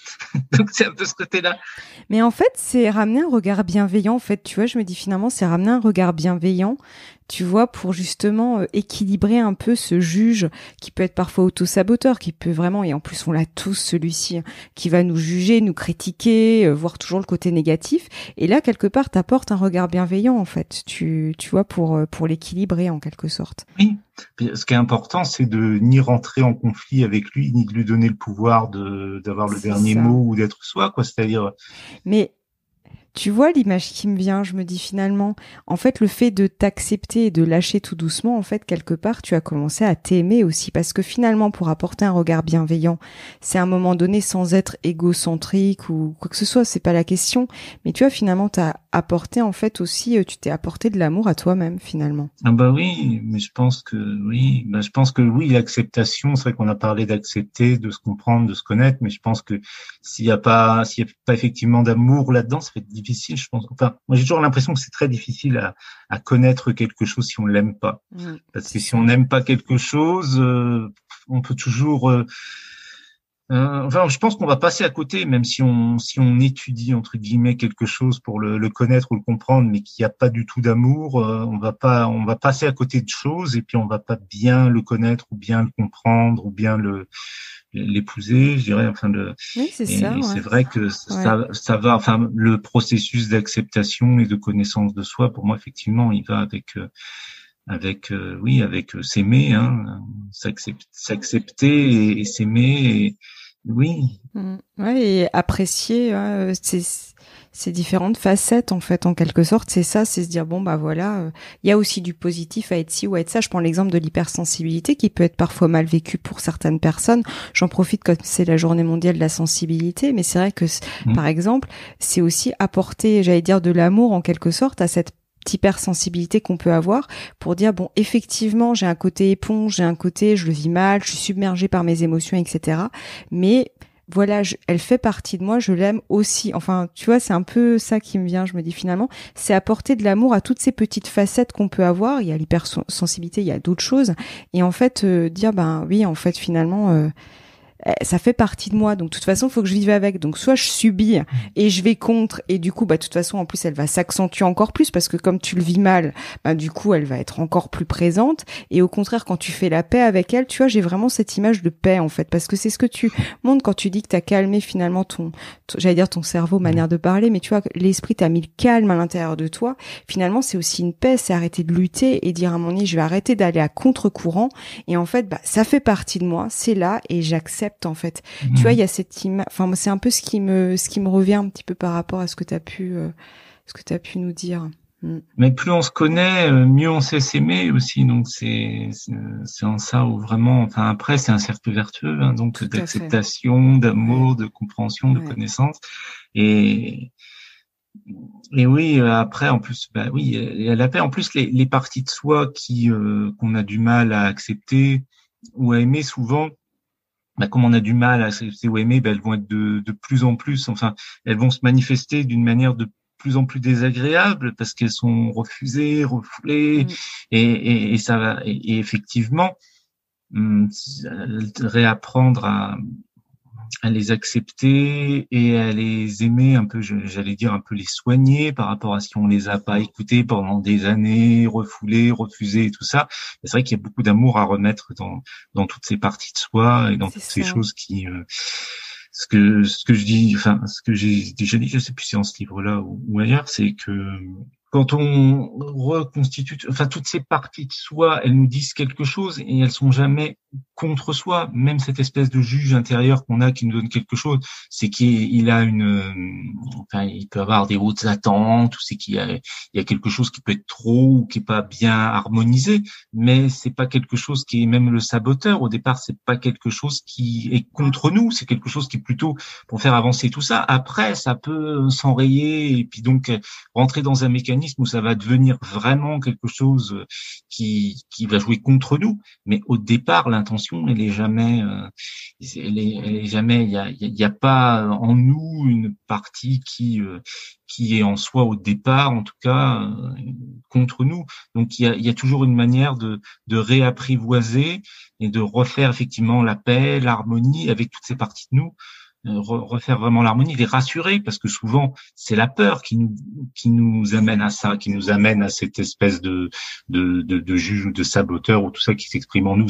Donc c'est un peu ce côté-là. Mais en fait, c'est ramener un regard bienveillant. En fait, tu vois, je me dis finalement, c'est ramener un regard bienveillant, tu vois, pour justement équilibrer un peu ce juge qui peut être parfois auto-saboteur, qui peut vraiment, et en plus on l'a tous celui-ci, hein, qui va nous juger, nous critiquer, voir toujours le côté négatif. Et là, quelque part, t'apportes un regard bienveillant, en fait, tu vois, pour l'équilibrer en quelque sorte. Oui. Puis, ce qui est important, c'est de ni rentrer en conflit avec lui, ni de lui donner le pouvoir d'avoir le C'est dernier ça. mot ou d'être soi, quoi. C'est-à-dire, Mais tu vois l'image qui me vient, je me dis finalement, en fait, le fait de t'accepter et de lâcher tout doucement, en fait, quelque part, tu as commencé à t'aimer aussi, parce que finalement, pour apporter un regard bienveillant, c'est à un moment donné sans être égocentrique ou quoi que ce soit, c'est pas la question, mais tu vois, finalement, t'as apporté, en fait, aussi, tu t'es apporté de l'amour à toi-même, finalement. ah bah oui, mais je pense que oui, je pense que oui, l'acceptation, c'est vrai qu'on a parlé d'accepter, de se comprendre, de se connaître, mais je pense que s'il y a pas effectivement d'amour là-dedans, ça va être difficile, je pense. Enfin, moi j'ai toujours l'impression que c'est très difficile à connaître quelque chose si on l'aime pas, parce que C'est si ça. on n'aime pas quelque chose, on peut toujours enfin, je pense qu'on va passer à côté, même si on étudie entre guillemets quelque chose pour le connaître ou le comprendre, mais qu'il n'y a pas du tout d'amour, on va passer à côté de choses et puis on va pas bien le connaître ou bien le comprendre ou bien l'épouser, je dirais. Enfin, Oui, c'est ça, et c'est ouais. vrai que Ouais. ça va. Enfin, le processus d'acceptation et de connaissance de soi, pour moi, effectivement, il va oui, avec s'aimer, hein, s'accepter et s'aimer. Et, oui, Ouais, et apprécier ces différentes facettes, en fait, en quelque sorte, c'est ça, c'est se dire, bon, bah voilà, il y a aussi du positif à être ci ou à être ça. Je prends l'exemple de l'hypersensibilité qui peut être parfois mal vécu pour certaines personnes. J'en profite comme c'est la journée mondiale de la sensibilité, mais c'est vrai que, par exemple, c'est aussi apporter, j'allais dire, de l'amour, en quelque sorte, à cette hypersensibilité qu'on peut avoir pour dire bon effectivement j'ai un côté éponge, j'ai un côté je le vis mal, je suis submergée par mes émotions, etc. Mais voilà, elle fait partie de moi, je l'aime aussi. Enfin, tu vois, c'est un peu ça qui me vient. Je me dis finalement, c'est apporter de l'amour à toutes ces petites facettes qu'on peut avoir. Il y a l'hypersensibilité, il y a d'autres choses. Et en fait, dire ben oui, en fait finalement, ça fait partie de moi, donc de toute façon, il faut que je vive avec. Donc soit je subis et je vais contre, et du coup, de toute façon, en plus, elle va s'accentuer encore plus parce que comme tu le vis mal, du coup, elle va être encore plus présente. Et au contraire, quand tu fais la paix avec elle, tu vois, j'ai vraiment cette image de paix en fait, parce que c'est ce que tu montres quand tu dis que t'as calmé finalement j'allais dire ton cerveau, manière de parler, mais tu vois, l'esprit t'a mis le calme à l'intérieur de toi. Finalement, c'est aussi une paix, c'est arrêter de lutter et dire à un moment donné, je vais arrêter d'aller à contre-courant. Et en fait, ça fait partie de moi, c'est là et j'accepte en fait. Tu vois, il y a cette image. Enfin, c'est un peu ce qui me revient un petit peu par rapport à ce que t'as pu nous dire. Mais plus on se connaît, mieux on sait s'aimer aussi. Donc c'est en ça où vraiment. Enfin après, c'est un cercle vertueux, hein, donc d'acceptation, d'amour, de compréhension, de connaissance. Et oui, après en plus, oui, il y a la paix. En plus, les parties de soi qu'on a du mal à accepter ou à aimer souvent. Comme on a du mal à accepter ou aimer, elles vont être de plus en plus, enfin, elles vont se manifester d'une manière de plus en plus désagréable parce qu'elles sont refusées, refoulées, et ça va, et effectivement, réapprendre à les accepter et à les aimer un peu, j'allais dire un peu les soigner par rapport à si on les a pas écoutés pendant des années, refoulés, refusés et tout ça. C'est vrai qu'il y a beaucoup d'amour à remettre dans toutes ces parties de soi et dans toutes ces choses qui ce que je dis, enfin ce que j'ai déjà dit, je sais plus si c'est dans ce livre-là ou ailleurs, c'est que quand on reconstitue, enfin toutes ces parties de soi, elles nous disent quelque chose et elles sont jamais contre soi. Même cette espèce de juge intérieur qu'on a qui nous donne quelque chose, c'est qu'il a il peut avoir des hautes attentes, ou c'est qu'il y a quelque chose qui peut être trop ou qui est pas bien harmonisé. Mais c'est pas quelque chose qui est même le saboteur. Au départ, c'est pas quelque chose qui est contre nous. C'est quelque chose qui est plutôt pour faire avancer tout ça. Après, ça peut s'enrayer et puis donc rentrer dans un mécanisme où ça va devenir vraiment quelque chose qui va jouer contre nous. Mais au départ, l'intention, elle est jamais, elle est jamais. Il y a pas en nous une partie qui est en soi au départ, en tout cas, contre nous. Donc il y a toujours une manière de réapprivoiser et de refaire effectivement la paix, l'harmonie avec toutes ces parties de nous. Refaire vraiment l'harmonie, les rassurer, parce que souvent c'est la peur qui nous amène à ça, qui nous amène à cette espèce de juge ou de saboteur ou tout ça qui s'exprime en nous.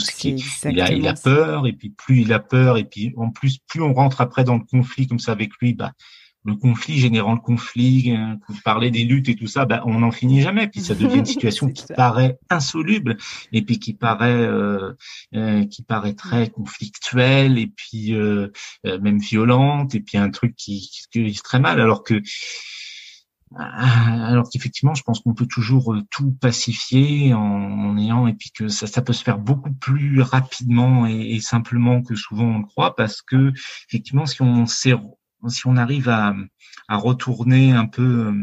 Il a peur, et puis plus il a peur, et puis en plus plus on rentre après dans le conflit comme ça avec lui, le conflit générant le conflit, vous parlez des luttes et tout ça, on n'en finit jamais. Puis ça devient une situation qui paraît insoluble et puis qui paraît très conflictuelle et puis même violente et puis un truc qui est très mal. Alors qu'effectivement, je pense qu'on peut toujours tout pacifier en ayant, et puis que ça peut se faire beaucoup plus rapidement et simplement que souvent on le croit, parce que effectivement, si on arrive à retourner un peu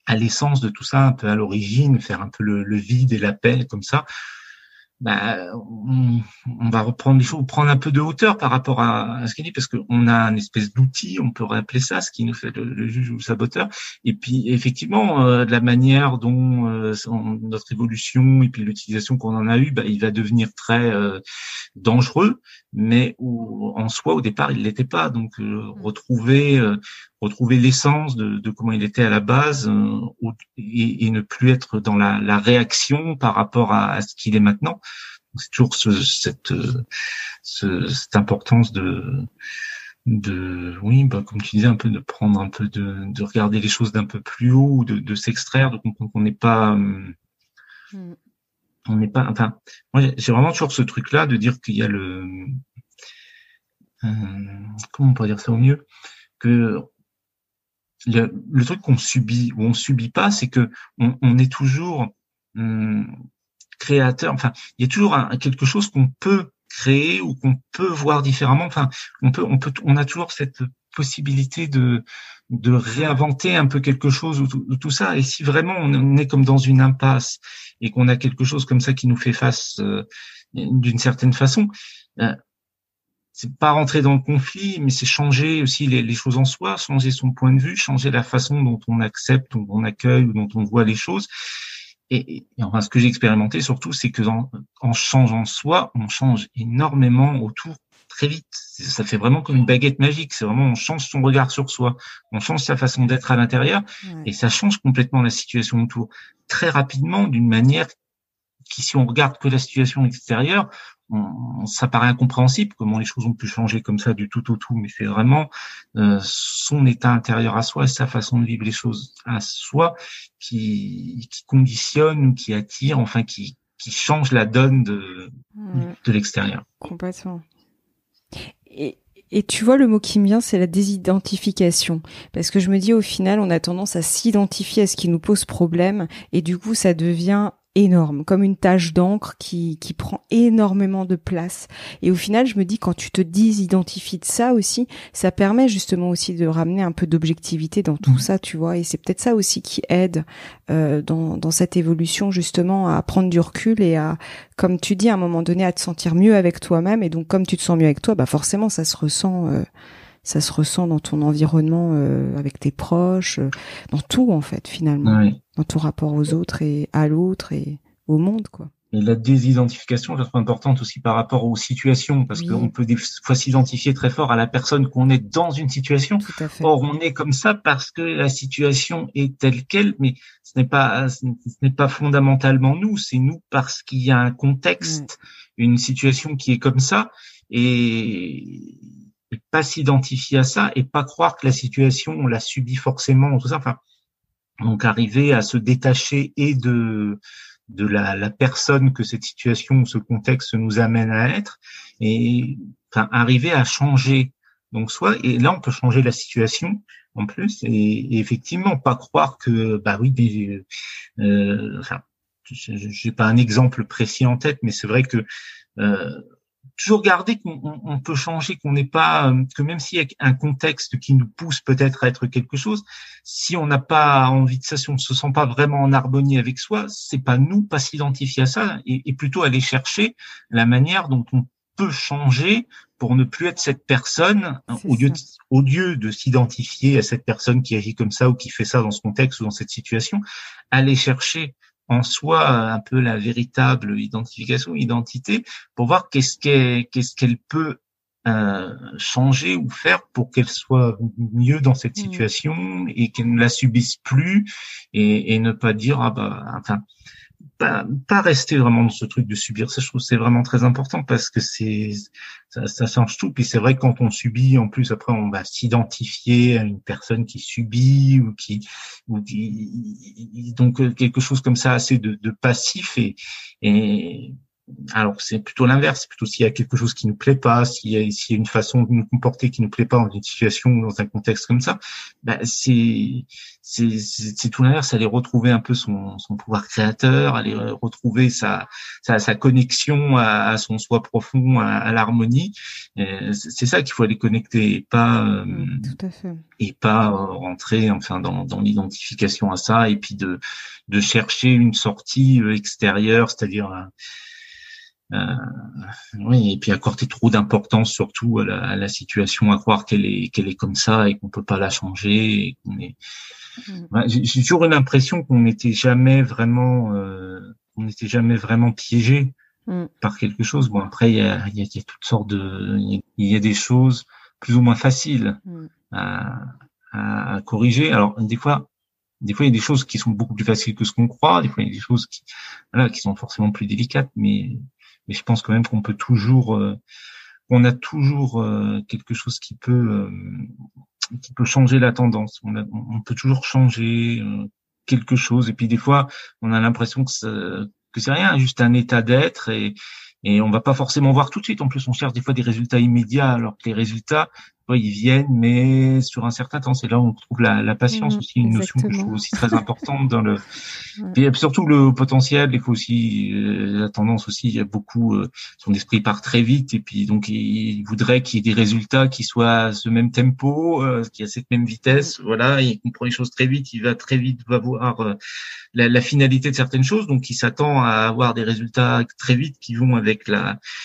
à l'essence de tout ça, un peu à l'origine, faire un peu le vide et la paix comme ça, on va reprendre les choses, prendre un peu de hauteur par rapport à ce qu'il dit, parce qu'on a une espèce d'outil, on pourrait appeler ça, ce qui nous fait le juge ou le saboteur. Et puis effectivement, de la manière dont notre évolution et puis l'utilisation qu'on en a eu, il va devenir très dangereux, mais en soi au départ il l'était pas. Donc retrouver l'essence de comment il était à la base, et ne plus être dans la réaction par rapport à ce qu'il est maintenant. C'est toujours cette importance de comme tu disais, un peu de prendre un peu de regarder les choses d'un peu plus haut, de s'extraire, de comprendre qu'on n'est pas enfin, moi j'ai vraiment toujours ce truc là de dire qu'il y a comment on pourrait dire ça au mieux, que le truc qu'on subit ou on subit pas, c'est que on est toujours créateur. Enfin, il y a toujours quelque chose qu'on peut créer ou qu'on peut voir différemment. Enfin, on a toujours cette possibilité de réinventer un peu quelque chose ou tout ça. Et si vraiment on est comme dans une impasse et qu'on a quelque chose comme ça qui nous fait face d'une certaine façon, c'est pas rentrer dans le conflit, mais c'est changer aussi les choses en soi, changer son point de vue, changer la façon dont on accepte, dont on accueille ou dont on voit les choses. Et enfin, ce que j'ai expérimenté surtout, c'est que en changeant soi, on change énormément autour, très vite. Ça fait vraiment comme une baguette magique. C'est vraiment, on change son regard sur soi, on change sa façon d'être à l'intérieur, et ça change complètement la situation autour très rapidement, d'une manière qui, si on regarde que la situation extérieure, ça paraît incompréhensible comment les choses ont pu changer comme ça du tout au tout. Mais c'est vraiment son état intérieur à soi et sa façon de vivre les choses à soi qui conditionne, qui attire, enfin qui change la donne de l'extérieur. Complètement. Et tu vois, le mot qui me vient, c'est la désidentification. Parce que je me dis, au final, on a tendance à s'identifier à ce qui nous pose problème. Et du coup, ça devient énorme, comme une tache d'encre qui prend énormément de place. Et au final, je me dis, quand tu te désidentifies de ça aussi, ça permet justement aussi de ramener un peu d'objectivité dans tout ça, tu vois. Et c'est peut-être ça aussi qui aide dans cette évolution, justement, à prendre du recul et à, comme tu dis, à un moment donné, à te sentir mieux avec toi-même. Et donc, comme tu te sens mieux avec toi, bah forcément, ça se ressent dans ton environnement, avec tes proches, dans tout, en fait, finalement. Oui. Dans ton rapport aux autres et à l'autre et au monde, quoi. Et la désidentification, je trouve importante aussi par rapport aux situations, parce qu'on peut des fois s'identifier très fort à la personne qu'on est dans une situation. Tout à fait. Or, on est comme ça parce que la situation est telle quelle, mais ce n'est pas fondamentalement nous, c'est nous parce qu'il y a un contexte, une situation qui est comme ça, et pas s'identifier à ça et pas croire que la situation, on l'a subie forcément, tout ça. Enfin, donc arriver à se détacher et de la personne que cette situation ou ce contexte nous amène à être, et enfin arriver à changer donc soi, et là on peut changer la situation en plus, et effectivement pas croire que bah oui, enfin j'ai pas un exemple précis en tête, mais c'est vrai que toujours garder qu'on peut changer, qu'on n'est pas, que même s'il y a un contexte qui nous pousse peut-être à être quelque chose, si on n'a pas envie de ça, si on ne se sent pas vraiment en harmonie avec soi, c'est pas nous, pas s'identifier à ça, et plutôt aller chercher la manière dont on peut changer pour ne plus être cette personne, au lieu de s'identifier à cette personne qui agit comme ça ou qui fait ça dans ce contexte ou dans cette situation, aller chercher en soi un peu la véritable identité, pour voir qu'est-ce qu'elle peut changer ou faire pour qu'elle soit mieux dans cette situation et qu'elle ne la subisse plus, et ne pas dire enfin pas rester vraiment dans ce truc de subir. Ça, je trouve, c'est vraiment très important, parce que ça change tout. Puis c'est vrai que quand on subit, en plus après on va s'identifier à une personne qui subit ou qui donc quelque chose comme ça assez de passif, et alors c'est plutôt l'inverse, c'est plutôt s'il y a quelque chose qui nous plaît pas, s'il y a une façon de nous comporter qui nous plaît pas dans une situation ou dans un contexte comme ça, c'est tout l'inverse, aller retrouver un peu son pouvoir créateur, aller retrouver sa connexion à son soi profond, à l'harmonie. C'est ça qu'il faut aller connecter, et pas tout à fait. Et pas rentrer enfin dans l'identification à ça, et puis de chercher une sortie extérieure, c'est-à-dire oui, et puis accorder trop d'importance surtout à la situation, à croire qu'elle est comme ça et qu'on peut pas la changer, et qu'on est. Ouais, j'ai toujours eu l'impression qu'on n'était jamais vraiment piégé par quelque chose. Bon, après il y a toutes sortes il y a des choses plus ou moins faciles à corriger. Alors des fois il y a des choses qui sont beaucoup plus faciles que ce qu'on croit. Des fois il y a des choses qui sont forcément plus délicates, mais je pense quand même qu'on peut toujours, on a toujours quelque chose qui peut changer la tendance. On peut toujours changer quelque chose. Et puis des fois, on a l'impression que c'est rien, juste un état d'être, et on va pas forcément voir tout de suite. En plus, on cherche des fois des résultats immédiats, alors que les résultats, ils viennent, mais sur un certain temps. C'est là où on trouve la patience aussi, une notion que je trouve aussi très importante dans le. Puis surtout le potentiel. Il faut aussi la tendance aussi. Il y a beaucoup son esprit part très vite, et puis donc il voudrait qu'il y ait des résultats qui soient à ce même tempo, qui a cette même vitesse. Voilà, il comprend les choses très vite. Il va très vite voir la finalité de certaines choses, donc il s'attend à avoir des résultats très vite qui vont avec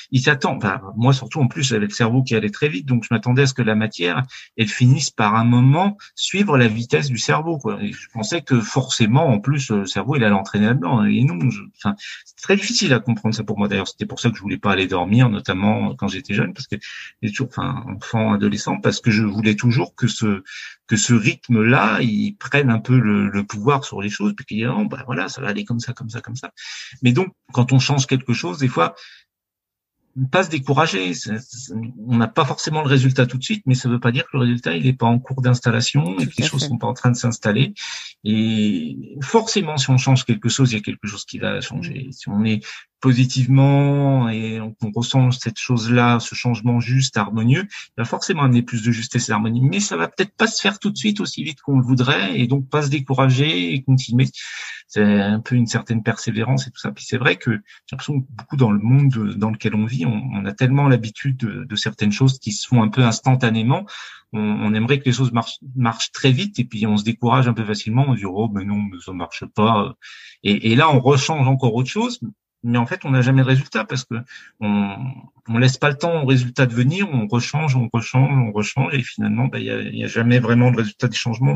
il s'attend. Moi surtout en plus j'avais le cerveau qui allait très vite, donc je m'attendais à ce que la la matière, elles finissent par un moment suivre la vitesse du cerveau, quoi. Et je pensais que forcément, en plus, le cerveau, il allait entraîner là-dedans. Et non, enfin, c'est très difficile à comprendre ça pour moi. D'ailleurs, c'était pour ça que je voulais pas aller dormir, notamment quand j'étais jeune, parce que j'étais toujours, enfin, enfant, adolescent, parce que je voulais toujours que ce rythme-là, il prenne un peu le pouvoir sur les choses, puis qu'il y a, oh, bah voilà, ça va aller comme ça, comme ça, comme ça. Mais donc, quand on change quelque chose, des fois, pas se décourager. On n'a pas forcément le résultat tout de suite, mais ça ne veut pas dire que le résultat il n'est pas en cours d'installation et que les choses sont pas en train de s'installer. Et forcément, si on change quelque chose, il y a quelque chose qui va changer. Si on est positivement et on ressent cette chose-là, ce changement juste, harmonieux, il va forcément amener plus de justesse et d'harmonie. Mais ça va peut-être pas se faire tout de suite aussi vite qu'on le voudrait, et donc pas se décourager et continuer. C'est un peu une certaine persévérance et tout ça. Puis c'est vrai que j'ai l'impression que beaucoup dans le monde dans lequel on vit, on a tellement l'habitude de certaines choses qui se font un peu instantanément. On aimerait que les choses marchent très vite, et puis on se décourage un peu facilement. On dit oh mais non, mais ça marche pas. Et là on rechange encore autre chose. Mais en fait, on n'a jamais de résultat parce que on laisse pas le temps au résultat de venir, on rechange, et finalement, il y a jamais vraiment de résultat des changements.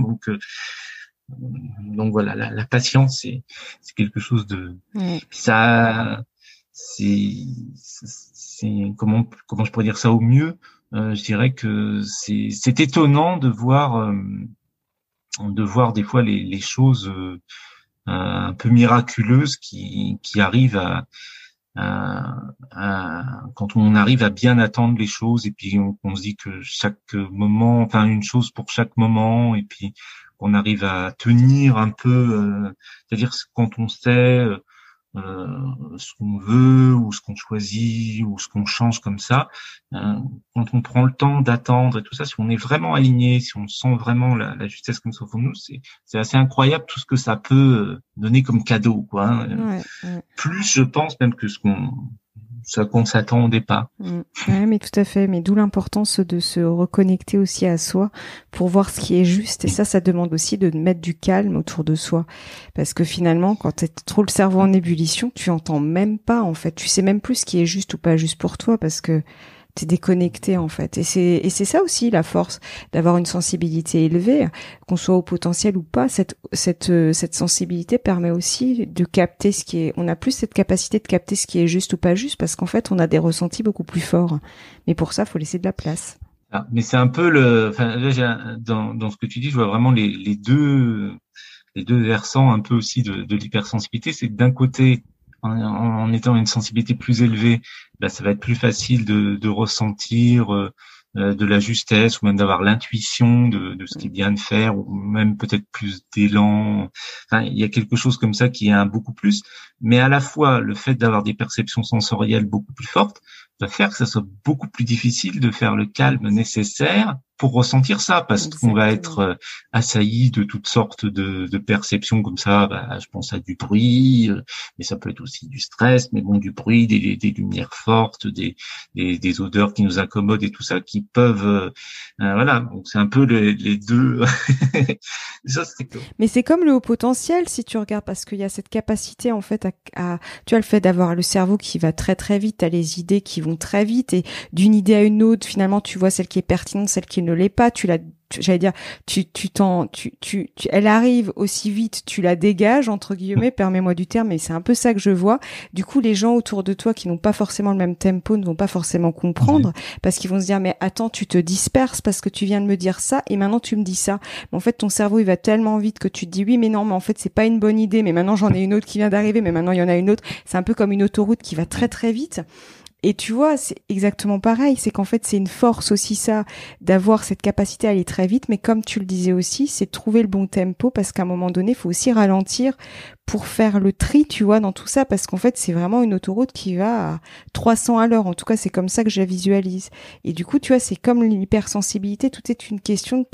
Donc voilà, la patience, c'est quelque chose de ça. C'est comment je pourrais dire ça au mieux. Je dirais que c'est étonnant de voir des fois les choses un peu miraculeuse qui arrive quand on arrive à bien attendre les choses, et puis on se dit que chaque moment, enfin une chose pour chaque moment, et puis on arrive à tenir un peu, c'est-à-dire quand on sait ce qu'on veut ou ce qu'on choisit ou ce qu'on change comme ça, quand on prend le temps d'attendre et tout ça, si on est vraiment aligné, si on sent vraiment la justesse comme ça au fond de nous, c'est assez incroyable tout ce que ça peut donner comme cadeau, quoi, hein. Plus je pense même que ce qu'on s'attend au départ. Ouais, mais tout à fait. Mais d'où l'importance de se reconnecter aussi à soi pour voir ce qui est juste. Et ça demande aussi de mettre du calme autour de soi. Parce que finalement, quand t'as trop le cerveau en ébullition, tu entends même pas, en fait. Tu sais même plus ce qui est juste ou pas juste pour toi parce que t'es déconnecté, en fait. Et c'est ça aussi la force d'avoir une sensibilité élevée, qu'on soit au potentiel ou pas. Cette sensibilité permet aussi de capter ce qui est, on a plus cette capacité de capter ce qui est juste ou pas juste parce qu'en fait, on a des ressentis beaucoup plus forts. Mais pour ça, faut laisser de la place. Ah, mais c'est un peu enfin, là, dans ce que tu dis, je vois vraiment les deux versants un peu aussi de l'hypersensibilité. C'est que d'un côté, en étant une sensibilité plus élevée, là, ça va être plus facile de ressentir de la justesse, ou même d'avoir l'intuition de ce qui est bien de faire, ou même peut-être plus d'élan. Enfin, il y a quelque chose comme ça qui est un beaucoup plus. Mais à la fois, le fait d'avoir des perceptions sensorielles beaucoup plus fortes va faire que ça soit beaucoup plus difficile de faire le calme nécessaire pour ressentir ça, parce qu'on va être assailli de toutes sortes de perceptions comme ça. Je pense à du bruit, mais ça peut être aussi du stress, mais bon, du bruit, des lumières fortes, des odeurs qui nous incommodent et tout ça, qui peuvent, voilà. Donc c'est un peu les deux. Ça, mais c'est comme le haut potentiel, si tu regardes, parce qu'il y a cette capacité en fait tu as le fait d'avoir le cerveau qui va très très vite, t'as les idées qui vont très vite, et d'une idée à une autre, finalement, tu vois celle qui est pertinente, celle qui ne l'est pas, j'allais dire, elle arrive aussi vite, tu la dégages, entre guillemets, permets-moi du terme, mais c'est un peu ça que je vois. Du coup, les gens autour de toi qui n'ont pas forcément le même tempo ne vont pas forcément comprendre, parce qu'ils vont se dire, mais attends, tu te disperses parce que tu viens de me dire ça, et maintenant tu me dis ça. Mais en fait, ton cerveau, il va tellement vite que tu te dis, oui, mais non, mais en fait, c'est pas une bonne idée, mais maintenant j'en ai une autre qui vient d'arriver, mais maintenant il y en a une autre. C'est un peu comme une autoroute qui va très très vite. Et tu vois, c'est exactement pareil. C'est qu'en fait, c'est une force aussi, ça, d'avoir cette capacité à aller très vite. Mais comme tu le disais aussi, c'est de trouver le bon tempo, parce qu'à un moment donné, il faut aussi ralentir pour faire le tri, tu vois, dans tout ça. Parce qu'en fait, c'est vraiment une autoroute qui va à 300 à l'heure. En tout cas, c'est comme ça que je la visualise. Et du coup, tu vois, c'est comme l'hypersensibilité. Tout est une question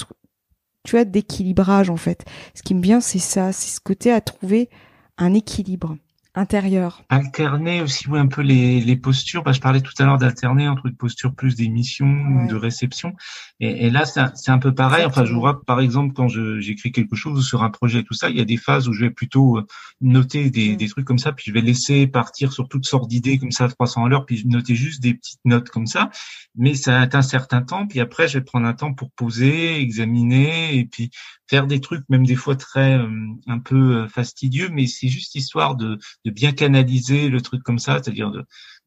tu vois, d'équilibrage, en fait. Ce qui me vient, c'est ça. C'est ce côté à trouver un équilibre. intérieur. Alterner aussi, oui, un peu les postures. Je parlais tout à l'heure d'alterner entre une posture plus d'émission ou de réception. Et là, c'est un peu pareil. Enfin, je vois, par exemple, quand j'écris quelque chose sur un projet, tout ça, il y a des phases où je vais plutôt noter des trucs comme ça, puis je vais laisser partir sur toutes sortes d'idées comme ça à 300 à l'heure, puis noter juste des petites notes comme ça. Mais ça a un certain temps, puis après, je vais prendre un temps pour poser, examiner, et puis faire des trucs, même des fois très un peu fastidieux, mais c'est juste histoire de bien canaliser le truc comme ça, c'est-à-dire de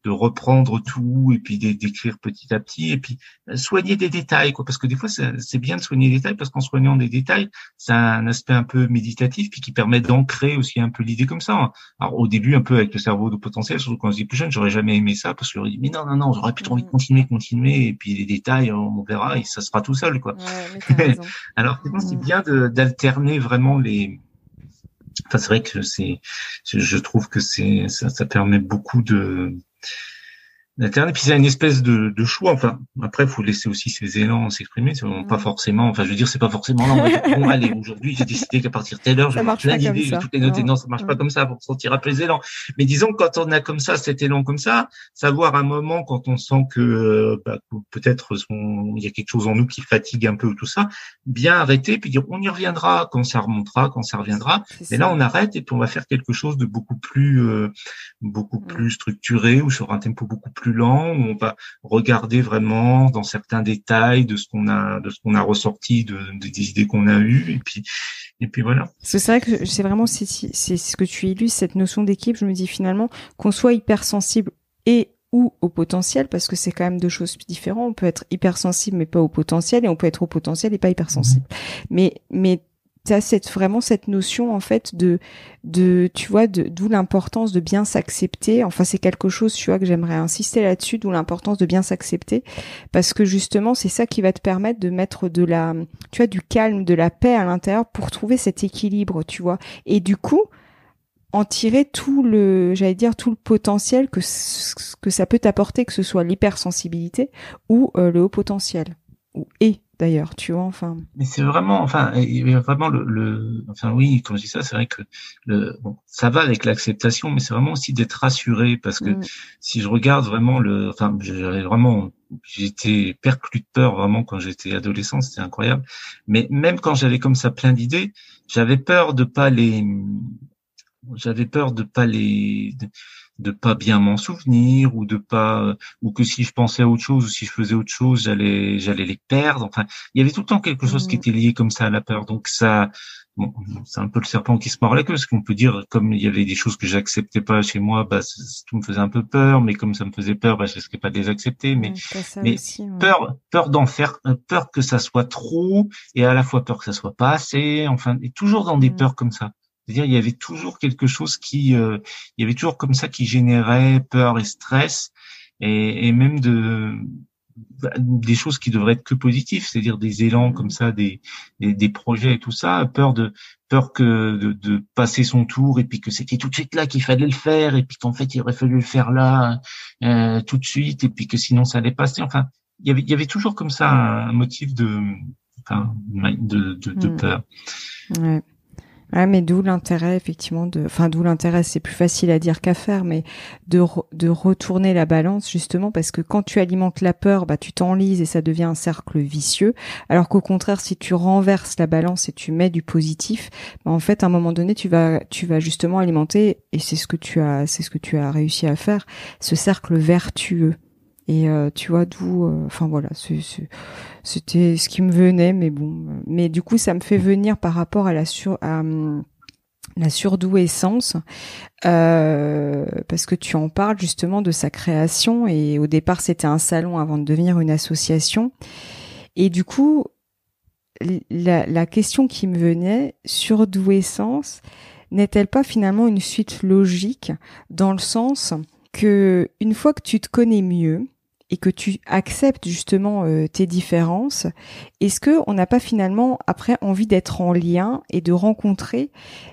reprendre tout et puis d'écrire petit à petit et puis soigner des détails, quoi, parce que des fois c'est bien de soigner des détails parce qu'en soignant des détails, ça a un aspect un peu méditatif puis qui permet d'ancrer aussi un peu l'idée comme ça. Alors au début un peu avec le cerveau de potentiel, surtout quand j'étais plus jeune, j'aurais jamais aimé ça parce que j'aurais dit mais non, j'aurais plutôt envie de continuer et puis les détails on verra et ça sera tout seul, quoi. Ouais, mais t'as raison. Alors c'est bien d'alterner vraiment les. Enfin, c'est vrai que je trouve que ça permet beaucoup d'alterner. Puis c'est une espèce de choix. Enfin, après, il faut laisser aussi ses élans s'exprimer. C'est pas forcément, enfin, je veux dire, c'est pas forcément là, on va dire, bon, allez, aujourd'hui, j'ai décidé qu'à partir de telle heure, je vais avoir plein d'idées, je vais toutes les noter. Non, ça marche pas comme ça pour sentir un peu les élans. Mais disons, quand on a comme ça, cet élan comme ça, savoir un moment quand on sent que, peut-être il y a quelque chose en nous qui fatigue un peu ou tout ça, bien arrêter, puis dire, on y reviendra quand ça remontera, quand ça reviendra. Mais là, on arrête et puis on va faire quelque chose de beaucoup plus structuré ou sur un tempo beaucoup plus lent, où on va regarder vraiment dans certains détails de ce qu'on a ressorti des idées qu'on a eues et puis voilà. C'est vrai que c'est vraiment c'est ce que tu illustres, cette notion d'équipe. Je me dis finalement qu'on soit hypersensible ou au potentiel, parce que c'est quand même deux choses différentes. On peut être hypersensible mais pas au potentiel, et on peut être au potentiel et pas hypersensible. Mais t'as vraiment cette notion en fait de tu vois, d'où l'importance de bien s'accepter. Enfin, c'est quelque chose, tu vois, que j'aimerais insister là-dessus, d'où l'importance de bien s'accepter, parce que justement c'est ça qui va te permettre de mettre du calme, de la paix à l'intérieur pour trouver cet équilibre, tu vois, et du coup en tirer tout le potentiel que ça peut t'apporter, que ce soit l'hypersensibilité ou le haut potentiel, d'ailleurs, tu vois, enfin. Mais c'est vraiment, enfin oui, quand je dis ça, c'est vrai que ça va avec l'acceptation, mais c'est vraiment aussi d'être rassuré, parce que si je regarde vraiment j'étais perclus de peur vraiment quand j'étais adolescent, c'était incroyable. Mais même quand j'avais comme ça plein d'idées, j'avais peur de pas bien m'en souvenir, ou que si je pensais à autre chose, ou si je faisais autre chose, j'allais les perdre. Enfin, il y avait tout le temps quelque chose qui était lié comme ça à la peur. Donc ça, c'est un peu le serpent qui se mord la queue, parce qu'on peut dire, comme il y avait des choses que j'acceptais pas chez moi, tout me faisait un peu peur, mais comme ça me faisait peur, je risquais pas de les accepter. Mais aussi, peur d'en faire, peur que ça soit trop, et à la fois peur que ça soit pas assez. Enfin, et toujours dans des peurs comme ça. C'est-à-dire, il y avait toujours quelque chose il y avait toujours comme ça qui générait peur et stress, et même des choses qui devraient être que positives, c'est-à-dire des élans comme ça, des projets et tout ça, peur de passer son tour, et puis que c'était tout de suite là qu'il fallait le faire, et puis qu'en fait il aurait fallu le faire là tout de suite, et puis que sinon ça allait passer. Enfin, il y avait toujours comme ça un motif de peur. Ouais. Ah, mais d'où l'intérêt, effectivement, d'où l'intérêt, c'est plus facile à dire qu'à faire, mais de retourner la balance, justement, parce que quand tu alimentes la peur, tu t'enlises et ça devient un cercle vicieux. Alors qu'au contraire, si tu renverses la balance et tu mets du positif, en fait, à un moment donné, tu vas justement alimenter, et c'est ce que tu as réussi à faire, ce cercle vertueux. Et tu vois, d'où, voilà, c'était ce qui me venait, mais bon, mais du coup, ça me fait venir par rapport à la surdouessance, parce que tu en parles justement de sa création, et au départ, c'était un salon avant de devenir une association. Et du coup, la question qui me venait, surdouessance, n'est-elle pas finalement une suite logique, dans le sens que une fois que tu te connais mieux et que tu acceptes justement tes différences, est-ce que on n'a pas finalement après envie d'être en lien et de rencontrer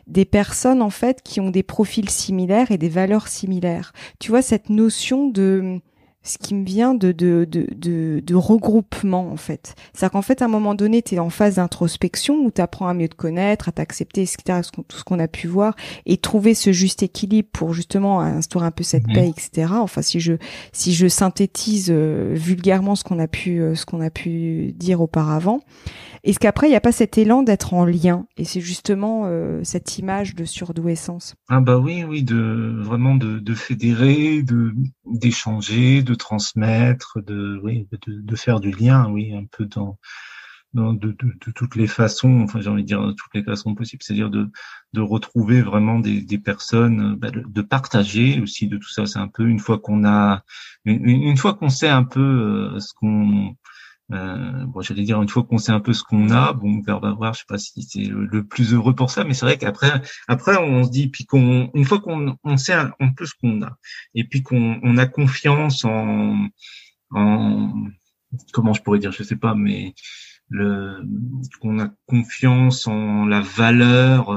des personnes en fait qui ont des profils similaires et des valeurs similaires? Tu vois, cette notion de ce qui me vient de regroupement, en fait. C'est-à-dire qu'en fait, à un moment donné, tu es en phase d'introspection où tu apprends à mieux te connaître, à t'accepter, etc., tout ce qu'on a pu voir, et trouver ce juste équilibre pour justement instaurer un peu cette paix, etc. Enfin, si je synthétise vulgairement ce qu'on a pu dire auparavant. Est-ce qu'après, il n'y a pas cet élan d'être en lien? Et c'est justement cette image de surdouessance. Ah bah oui, oui, vraiment de fédérer, d'échanger, de transmettre, de faire du lien, oui, un peu de toutes les façons, enfin j'ai envie de dire de toutes les façons possibles, c'est-à-dire de retrouver vraiment des personnes, de partager aussi de tout ça. C'est un peu une fois qu'on sait un peu ce qu'on j'allais dire une fois qu'on sait un peu ce qu'on a, bon, on va voir, je sais pas si c'est le plus heureux pour ça, mais c'est vrai qu'après, on se dit, puis une fois qu'on sait un peu ce qu'on a, et puis qu'on a confiance en, comment je pourrais dire, je sais pas, mais qu'on a confiance en la valeur,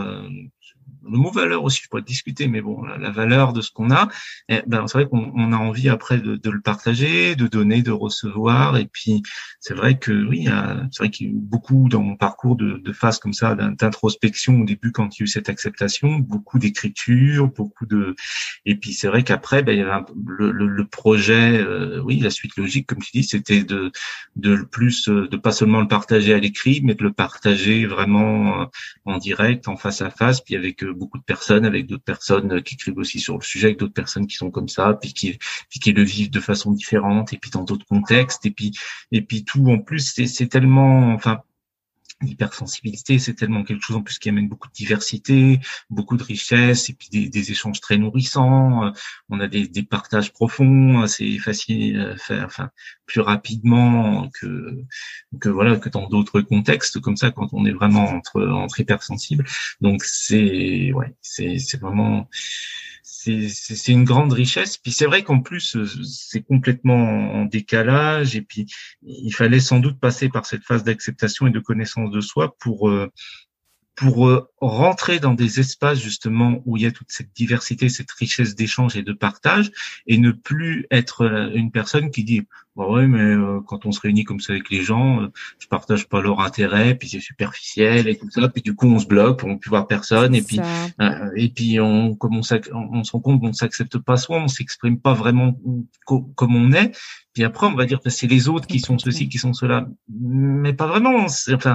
le mot valeur aussi, je pourrais discuter, mais bon, la valeur de ce qu'on a, c'est vrai qu'on a envie après de le partager, de donner, de recevoir. Et puis, c'est vrai que oui, c'est vrai qu'il y a eu beaucoup dans mon parcours de phases comme ça, d'introspection au début quand il y a eu cette acceptation, beaucoup d'écriture, et puis c'est vrai qu'après, il y avait le projet, oui, la suite logique, comme tu dis, c'était de pas seulement le partager à l'écrit, mais de le partager vraiment en direct, en face à face, puis avec beaucoup de personnes, avec d'autres personnes qui écrivent aussi sur le sujet, avec d'autres personnes qui sont comme ça, puis qui le vivent de façon différente, et puis dans d'autres contextes, et puis tout en plus, c'est tellement, enfin, l'hypersensibilité, c'est tellement quelque chose en plus qui amène beaucoup de diversité, beaucoup de richesse, et puis des échanges très nourrissants. On a des partages profonds, c'est facile à faire, enfin, plus rapidement que dans d'autres contextes comme ça, quand on est vraiment entre hypersensibles. Donc c'est vraiment c'est une grande richesse. Puis c'est vrai qu'en plus c'est complètement en décalage, et puis il fallait sans doute passer par cette phase d'acceptation et de connaissance de soi pour rentrer dans des espaces justement où il y a toute cette diversité, cette richesse d'échange et de partage, et ne plus être une personne qui dit bah ouais, mais quand on se réunit comme ça avec les gens, je partage pas leur intérêt, puis c'est superficiel et tout ça, puis du coup on se bloque, on ne peut voir personne, et puis on se rend compte qu'on ne s'accepte pas soi, on s'exprime pas vraiment comme on est. Puis après on va dire que c'est les autres qui sont ceci, qui sont cela, mais pas vraiment. Ça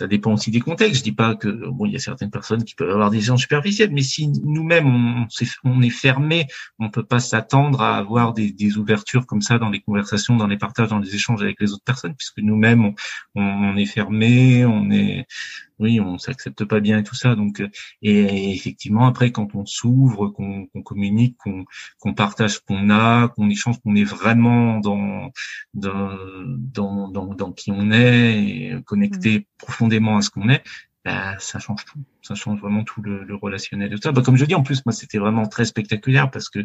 dépend aussi des contextes. Je dis pas que bon, il y a certaines personnes qui peuvent avoir des gens superficiels, mais si nous-mêmes on est fermé, on peut pas s'attendre à avoir des ouvertures comme ça dans les conversations, dans les partages, dans les échanges avec les autres personnes, puisque nous-mêmes on est fermé, on s'accepte pas bien et tout ça. Donc, et effectivement, après, quand on s'ouvre, qu'on communique, qu'on partage ce qu'on a, qu'on échange, qu'on est vraiment dans qui on est, et connecté profondément à ce qu'on est, ça change tout. Ça change vraiment tout le relationnel de tout ça. Comme je dis, en plus, moi, c'était vraiment très spectaculaire parce que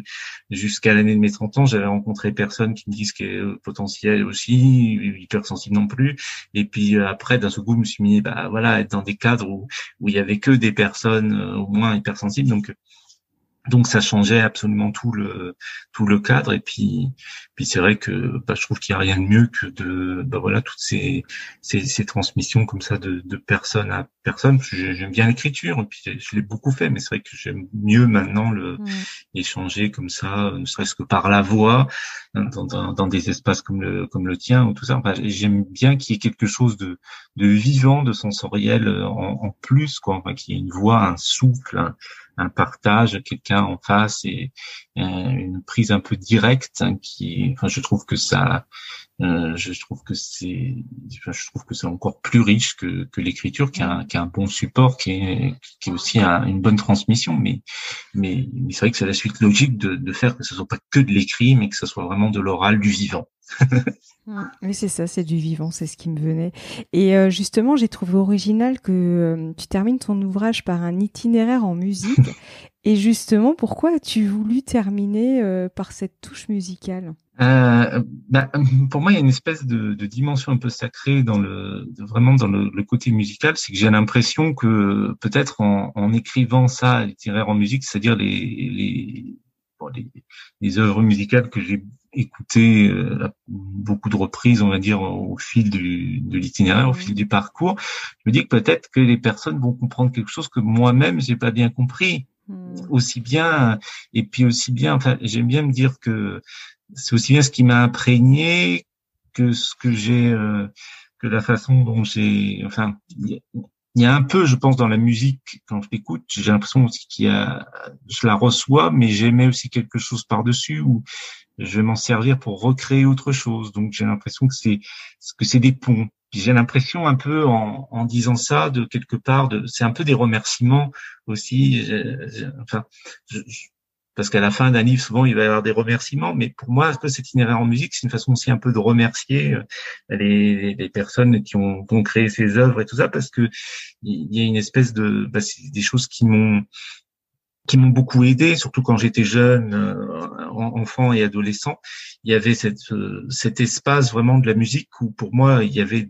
jusqu'à l'année de mes 30 ans, j'avais rencontré personne qui me disent qu'elle est potentiel aussi, hypersensible non plus. Et puis après, d'un seul coup, je me suis mis, à être dans des cadres où il y avait que des personnes au moins hypersensibles. Donc ça changeait absolument tout le cadre, et puis c'est vrai que je trouve qu'il y a rien de mieux que toutes ces transmissions comme ça de personne à personne. J'aime bien l'écriture, et puis je l'ai beaucoup fait, mais c'est vrai que j'aime mieux maintenant échanger comme ça, ne serait-ce que par la voix, dans des espaces comme le tien ou tout ça. J'aime bien qu'il y ait quelque chose de vivant, de sensoriel en plus, quoi. Enfin, qu'il y ait une voix, un souffle, un partage, quelqu'un en face, et une prise un peu directe, je trouve que c'est encore plus riche que l'écriture, qui a un bon support, qui est aussi une bonne transmission, mais c'est vrai que c'est la suite logique de faire que ce soit pas que de l'écrit, mais que ce soit vraiment de l'oral, du vivant. Oui, c'est ça, c'est du vivant, c'est ce qui me venait. Et justement, j'ai trouvé original que tu termines ton ouvrage par un itinéraire en musique. Et justement, pourquoi as-tu voulu terminer par cette touche musicale ? Pour moi, il y a une espèce de dimension un peu sacrée vraiment dans le côté musical. C'est que j'ai l'impression que peut-être en écrivant ça, l'itinéraire en musique, c'est-à-dire les œuvres musicales que j'ai écoutées à beaucoup de reprises, on va dire, au fil de l'itinéraire, au fil du parcours, je me dis que peut-être que les personnes vont comprendre quelque chose que moi-même j'ai pas bien compris. Aussi bien, et puis aussi bien, enfin, j'aime bien me dire que c'est aussi bien ce qui m'a imprégné que ce que j'ai, que la façon dont j'ai, enfin, il y a un peu, je pense, dans la musique, quand je l'écoute, j'ai l'impression aussi je la reçois, mais j'aimais aussi quelque chose par-dessus où je vais m'en servir pour recréer autre chose. Donc, j'ai l'impression que c'est des ponts. Puis j'ai l'impression un peu en disant ça de quelque part c'est un peu des remerciements aussi. Parce qu'à la fin d'un livre, souvent, il va y avoir des remerciements. Mais pour moi, un peu cet itinéraire en musique, c'est une façon aussi un peu de remercier les personnes qui ont créé ces œuvres et tout ça, parce que il y a une espèce c'est des choses qui m'ont beaucoup aidé, surtout quand j'étais jeune, enfant et adolescent. Il y avait cet espace vraiment de la musique où pour moi il y avait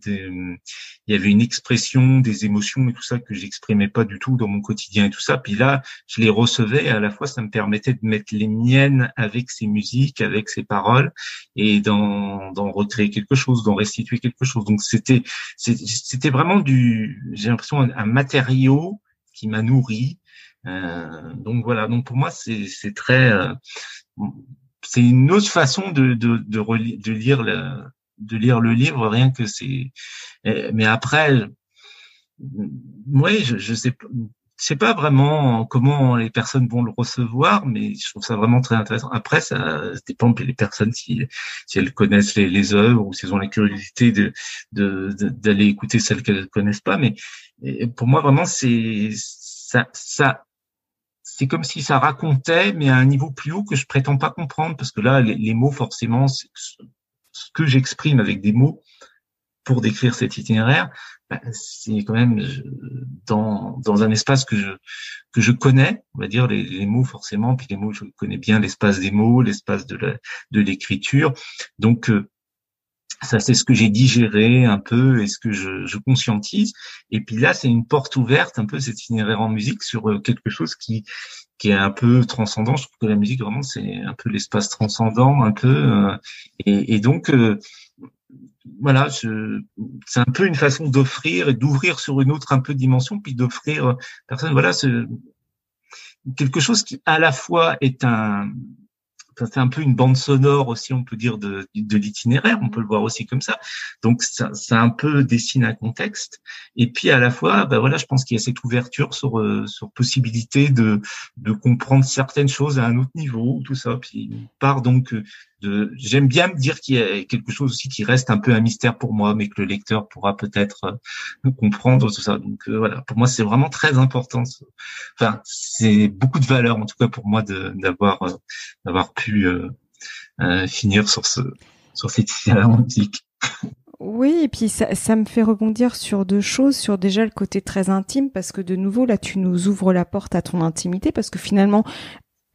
une expression des émotions et tout ça que j'exprimais pas du tout dans mon quotidien et tout ça. Puis là, je les recevais et à la fois ça me permettait de mettre les miennes avec ces musiques, avec ces paroles et d'en recréer quelque chose, d'en restituer quelque chose. Donc c'était vraiment j'ai l'impression un matériau qui m'a nourri. Donc voilà, donc pour moi c'est très c'est une autre façon de lire le livre, rien que mais après oui, je sais pas vraiment comment les personnes vont le recevoir, mais je trouve ça vraiment très intéressant. Après ça dépend des personnes si elles connaissent les œuvres ou si elles ont la curiosité d'aller écouter celles qu'elles connaissent pas, mais pour moi vraiment c'est comme si ça racontait, mais à un niveau plus haut que je prétends pas comprendre, parce que là, les mots, forcément, c'est ce que j'exprime avec des mots pour décrire cet itinéraire, c'est quand même dans un espace que je connais, on va dire les mots forcément, puis les mots, je connais bien l'espace des mots, l'espace de l'écriture, donc ça, c'est ce que j'ai digéré un peu et ce que je conscientise. Et puis là, c'est une porte ouverte, un peu cet itinéraire en musique sur quelque chose qui est un peu transcendant. Je trouve que la musique, vraiment, c'est un peu l'espace transcendant, un peu. Et donc, voilà, c'est un peu une façon d'offrir et d'ouvrir sur une autre un peu dimension, puis d'offrir personne. Voilà, quelque chose qui à la fois est c'est un peu une bande sonore aussi, on peut dire, de l'itinéraire, on peut le voir aussi comme ça. Donc, ça un peu dessine un contexte. Et puis, à la fois, voilà, je pense qu'il y a cette ouverture sur possibilité de comprendre certaines choses à un autre niveau, tout ça. Puis, part donc j'aime bien me dire qu'il y a quelque chose aussi qui reste un peu un mystère pour moi, mais que le lecteur pourra peut-être comprendre tout ça. Donc, voilà, pour moi, c'est vraiment très important. Enfin, c'est beaucoup de valeur, en tout cas pour moi, d'avoir pu finir sur cette itinéraire en musique. Oui, et puis ça me fait rebondir sur deux choses, sur déjà le côté très intime, parce que de nouveau, là, tu nous ouvres la porte à ton intimité, parce que finalement,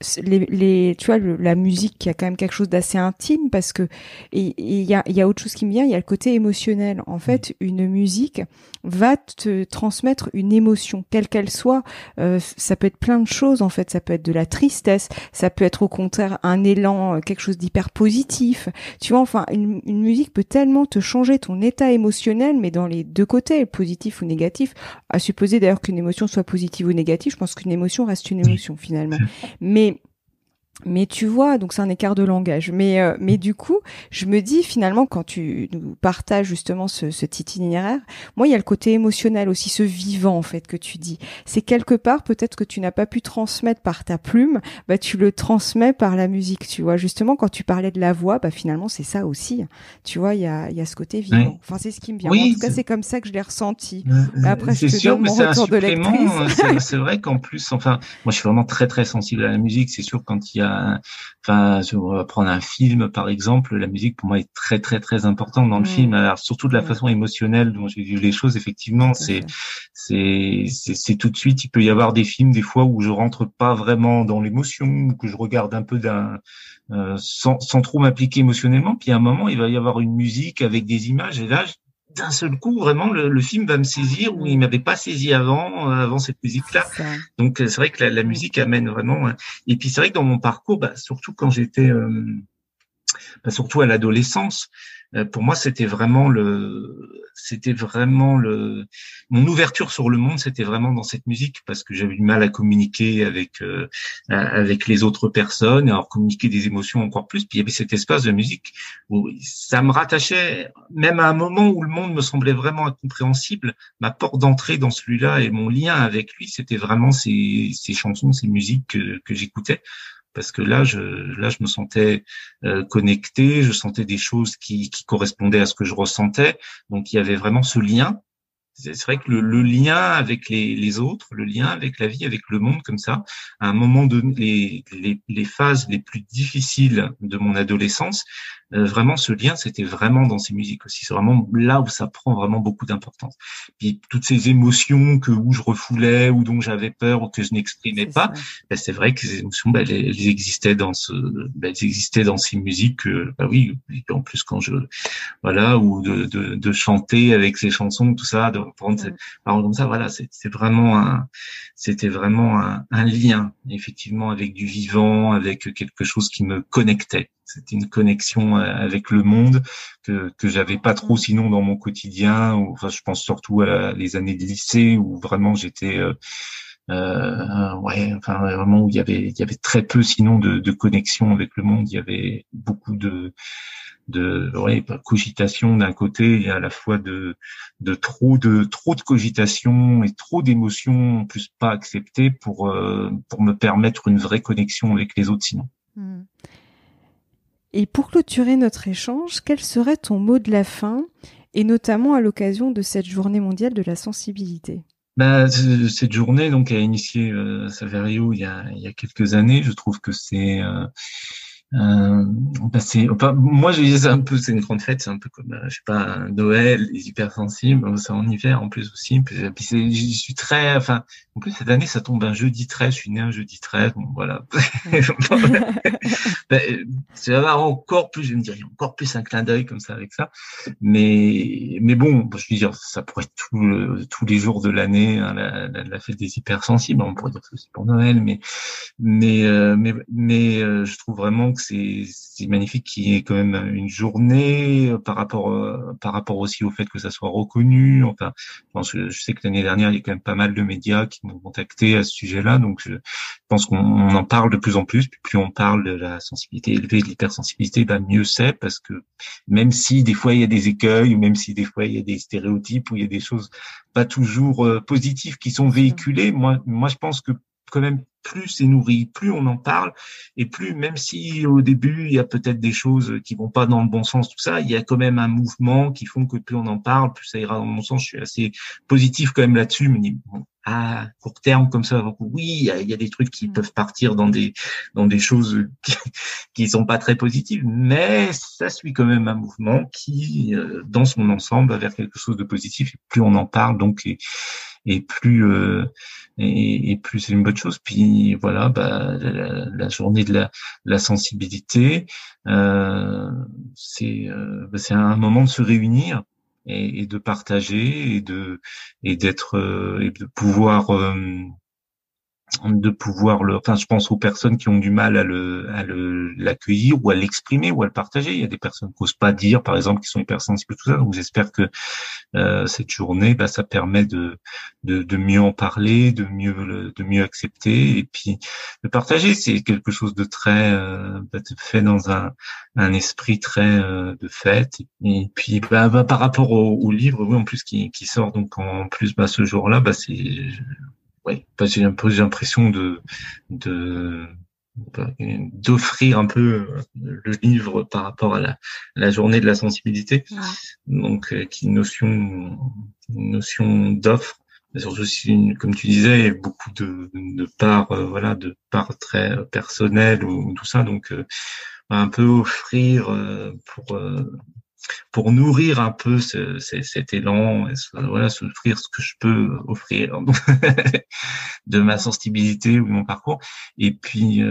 tu vois, la musique, il y a quand même quelque chose d'assez intime, parce que et il y a autre chose qui me vient, il y a le côté émotionnel. En fait, une musique va te transmettre une émotion, quelle qu'elle soit. Ça peut être plein de choses, en fait. Ça peut être de la tristesse, ça peut être au contraire un élan, quelque chose d'hyper positif. Tu vois, enfin, une musique peut tellement te changer ton état émotionnel, mais dans les deux côtés, positif ou négatif. À supposer d'ailleurs qu'une émotion soit positive ou négative, je pense qu'une émotion reste une émotion finalement. Mais tu vois, donc c'est un écart de langage. Mais du coup, je me dis finalement, quand tu nous partages justement cet itinéraire, moi, il y a le côté émotionnel aussi, ce vivant en fait que tu dis. C'est quelque part peut-être que tu n'as pas pu transmettre par ta plume, tu le transmets par la musique. Tu vois, justement, quand tu parlais de la voix, finalement, c'est ça aussi. Tu vois, il y a ce côté vivant. Oui. Enfin, c'est ce qui me vient. Oui, en tout cas, c'est comme ça que je l'ai ressenti. Après, je te donne mon retour de lectrice. C'est vrai qu'en plus, enfin, moi, je suis vraiment très très sensible à la musique. C'est sûr quand il y a on va prendre un film par exemple, la musique pour moi est très très très importante dans le film. Alors surtout de la façon émotionnelle dont j'ai vu les choses, effectivement, c'est tout de suite. Il peut y avoir des films des fois où je rentre pas vraiment dans l'émotion, ou que je regarde un peu sans trop m'impliquer émotionnellement. Puis à un moment, il va y avoir une musique avec des images et là, d'un seul coup, vraiment, le film va me saisir où il m'avait pas saisi avant cette musique-là. Donc, c'est vrai que la musique amène vraiment. Et puis, c'est vrai que dans mon parcours, surtout quand j'étais, surtout à l'adolescence, pour moi, mon ouverture sur le monde, c'était vraiment dans cette musique parce que j'avais du mal à communiquer avec les autres personnes, et à communiquer des émotions encore plus. Puis il y avait cet espace de musique où ça me rattachait, même à un moment où le monde me semblait vraiment incompréhensible. Ma porte d'entrée dans celui-là et mon lien avec lui, c'était vraiment ces chansons, ces musiques que j'écoutais. Parce que là, je me sentais connecté, je sentais des choses qui correspondaient à ce que je ressentais. Donc, il y avait vraiment ce lien. C'est vrai que le lien avec les autres, le lien avec la vie, avec le monde, comme ça, à un moment donné, les phases les plus difficiles de mon adolescence, vraiment ce lien, c'était vraiment dans ces musiques aussi. C'est vraiment là où ça prend vraiment beaucoup d'importance. Puis toutes ces émotions où je refoulais, ou dont j'avais peur, ou que je n'exprimais pas, c'est vrai que ces émotions, elles existaient elles existaient dans ces musiques. Oui, en plus quand ou de chanter avec ces chansons, tout ça, de prendre ces paroles comme ça, voilà, c'était vraiment un lien, effectivement, avec du vivant, avec quelque chose qui me connectait. C'était une connexion avec le monde que j'avais pas trop sinon dans mon quotidien. Enfin, je pense surtout à les années de lycée où vraiment j'étais vraiment où il y avait très peu sinon de connexion avec le monde. Il y avait beaucoup de cogitation d'un côté, et à la fois de trop de cogitation et trop d'émotions en plus pas acceptées pour me permettre une vraie connexion avec les autres sinon. Et pour clôturer notre échange, quel serait ton mot de la fin, et notamment à l'occasion de cette journée mondiale de la sensibilité? Cette journée donc a initié Saverio il y a quelques années. Je trouve que c'est moi je disais c'est une grande fête, c'est un peu comme je sais pas, Noël, les hypersensibles, c'est en hiver en plus aussi. Puis j'y suis très, en plus cette année ça tombe un jeudi 13, je suis né un jeudi 13, bon voilà. Ça va encore plus, je vais me dire, il y a encore plus un clin d'œil comme ça avec ça. Mais bon, je veux dire, ça pourrait être tous les jours de l'année, hein, la fête des hypersensibles. On pourrait dire que c'est pour Noël, mais je trouve vraiment que c'est magnifique qu'il y ait quand même une journée par rapport aussi au fait que ça soit reconnu. Enfin, je sais que l'année dernière il y a quand même pas mal de médias qui m'ont contacté à ce sujet-là, donc je pense qu'on en parle de plus en plus. Puis plus on parle de la sensibilité élevée, de l'hypersensibilité, mieux c'est, parce que même si des fois il y a des écueils, ou même si des fois il y a des stéréotypes, ou il y a des choses pas toujours positives qui sont véhiculées, moi je pense que quand même plus c'est nourri, plus on en parle, et plus, même si au début il y a peut-être des choses qui vont pas dans le bon sens, tout ça, il y a quand même un mouvement qui font que plus on en parle, plus ça ira dans le bon sens. Je suis assez positif quand même là-dessus. Je me dis, bon, à court terme comme ça, oui, il y a des trucs qui peuvent partir dans des choses qui sont pas très positives, mais ça suit quand même un mouvement qui, dans son ensemble, va vers quelque chose de positif. Et plus on en parle, donc, et plus plus c'est une bonne chose. Puis voilà, la journée de la sensibilité, c'est un moment de se réunir et de partager et d'être et de pouvoir je pense aux personnes qui ont du mal à l'accueillir ou à l'exprimer ou à le partager. Il y a des personnes qui n'osent pas dire, par exemple, qui sont hypersensibles, tout ça. Donc j'espère que cette journée, ça permet de mieux en parler, de mieux accepter, et puis de partager. C'est quelque chose de très fait dans un esprit très de fête. Et puis par rapport au livre, oui, en plus qui sort donc en plus ce jour-là, c'est j'ai un peu l'impression d'offrir un peu le livre par rapport à la journée de la sensibilité. Donc, qui une notion d'offre, mais surtout aussi, comme tu disais, beaucoup de parts, de parts très personnelles ou tout ça. Donc, un peu offrir pour nourrir un peu cet élan, voilà, s'offrir ce que je peux offrir de ma sensibilité ou de mon parcours. Et puis,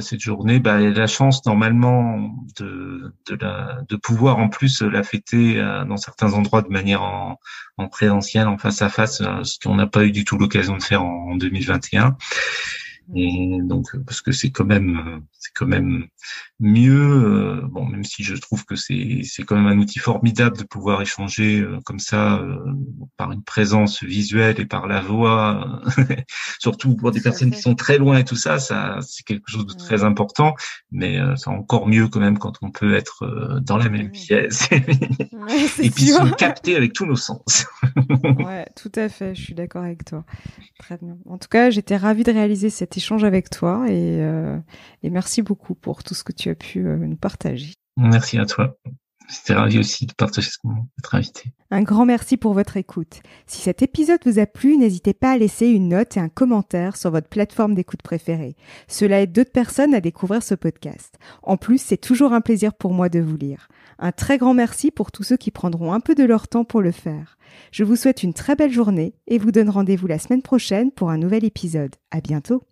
cette journée, j'ai la chance normalement de pouvoir en plus la fêter dans certains endroits de manière en présentiel, en face à face, ce qu'on n'a pas eu du tout l'occasion de faire en 2021. Et donc, parce que c'est quand même mieux, même si je trouve que c'est quand même un outil formidable de pouvoir échanger comme ça par une présence visuelle et par la voix, surtout pour des personnes qui sont très loin et tout ça c'est quelque chose de très important, mais c'est encore mieux quand même quand on peut être dans la même pièce et puis se capter avec tous nos sens. Ouais, tout à fait, je suis d'accord avec toi. Très bien. En tout cas, j'étais ravie de réaliser cet échange avec toi et merci beaucoup pour tout ce que tu as pu nous partager. Merci à toi. J'étais ravi aussi de partager ce moment, d'être invité. Un grand merci pour votre écoute. Si cet épisode vous a plu, n'hésitez pas à laisser une note et un commentaire sur votre plateforme d'écoute préférée. Cela aide d'autres personnes à découvrir ce podcast. En plus, c'est toujours un plaisir pour moi de vous lire. Un très grand merci pour tous ceux qui prendront un peu de leur temps pour le faire. Je vous souhaite une très belle journée et vous donne rendez-vous la semaine prochaine pour un nouvel épisode. À bientôt.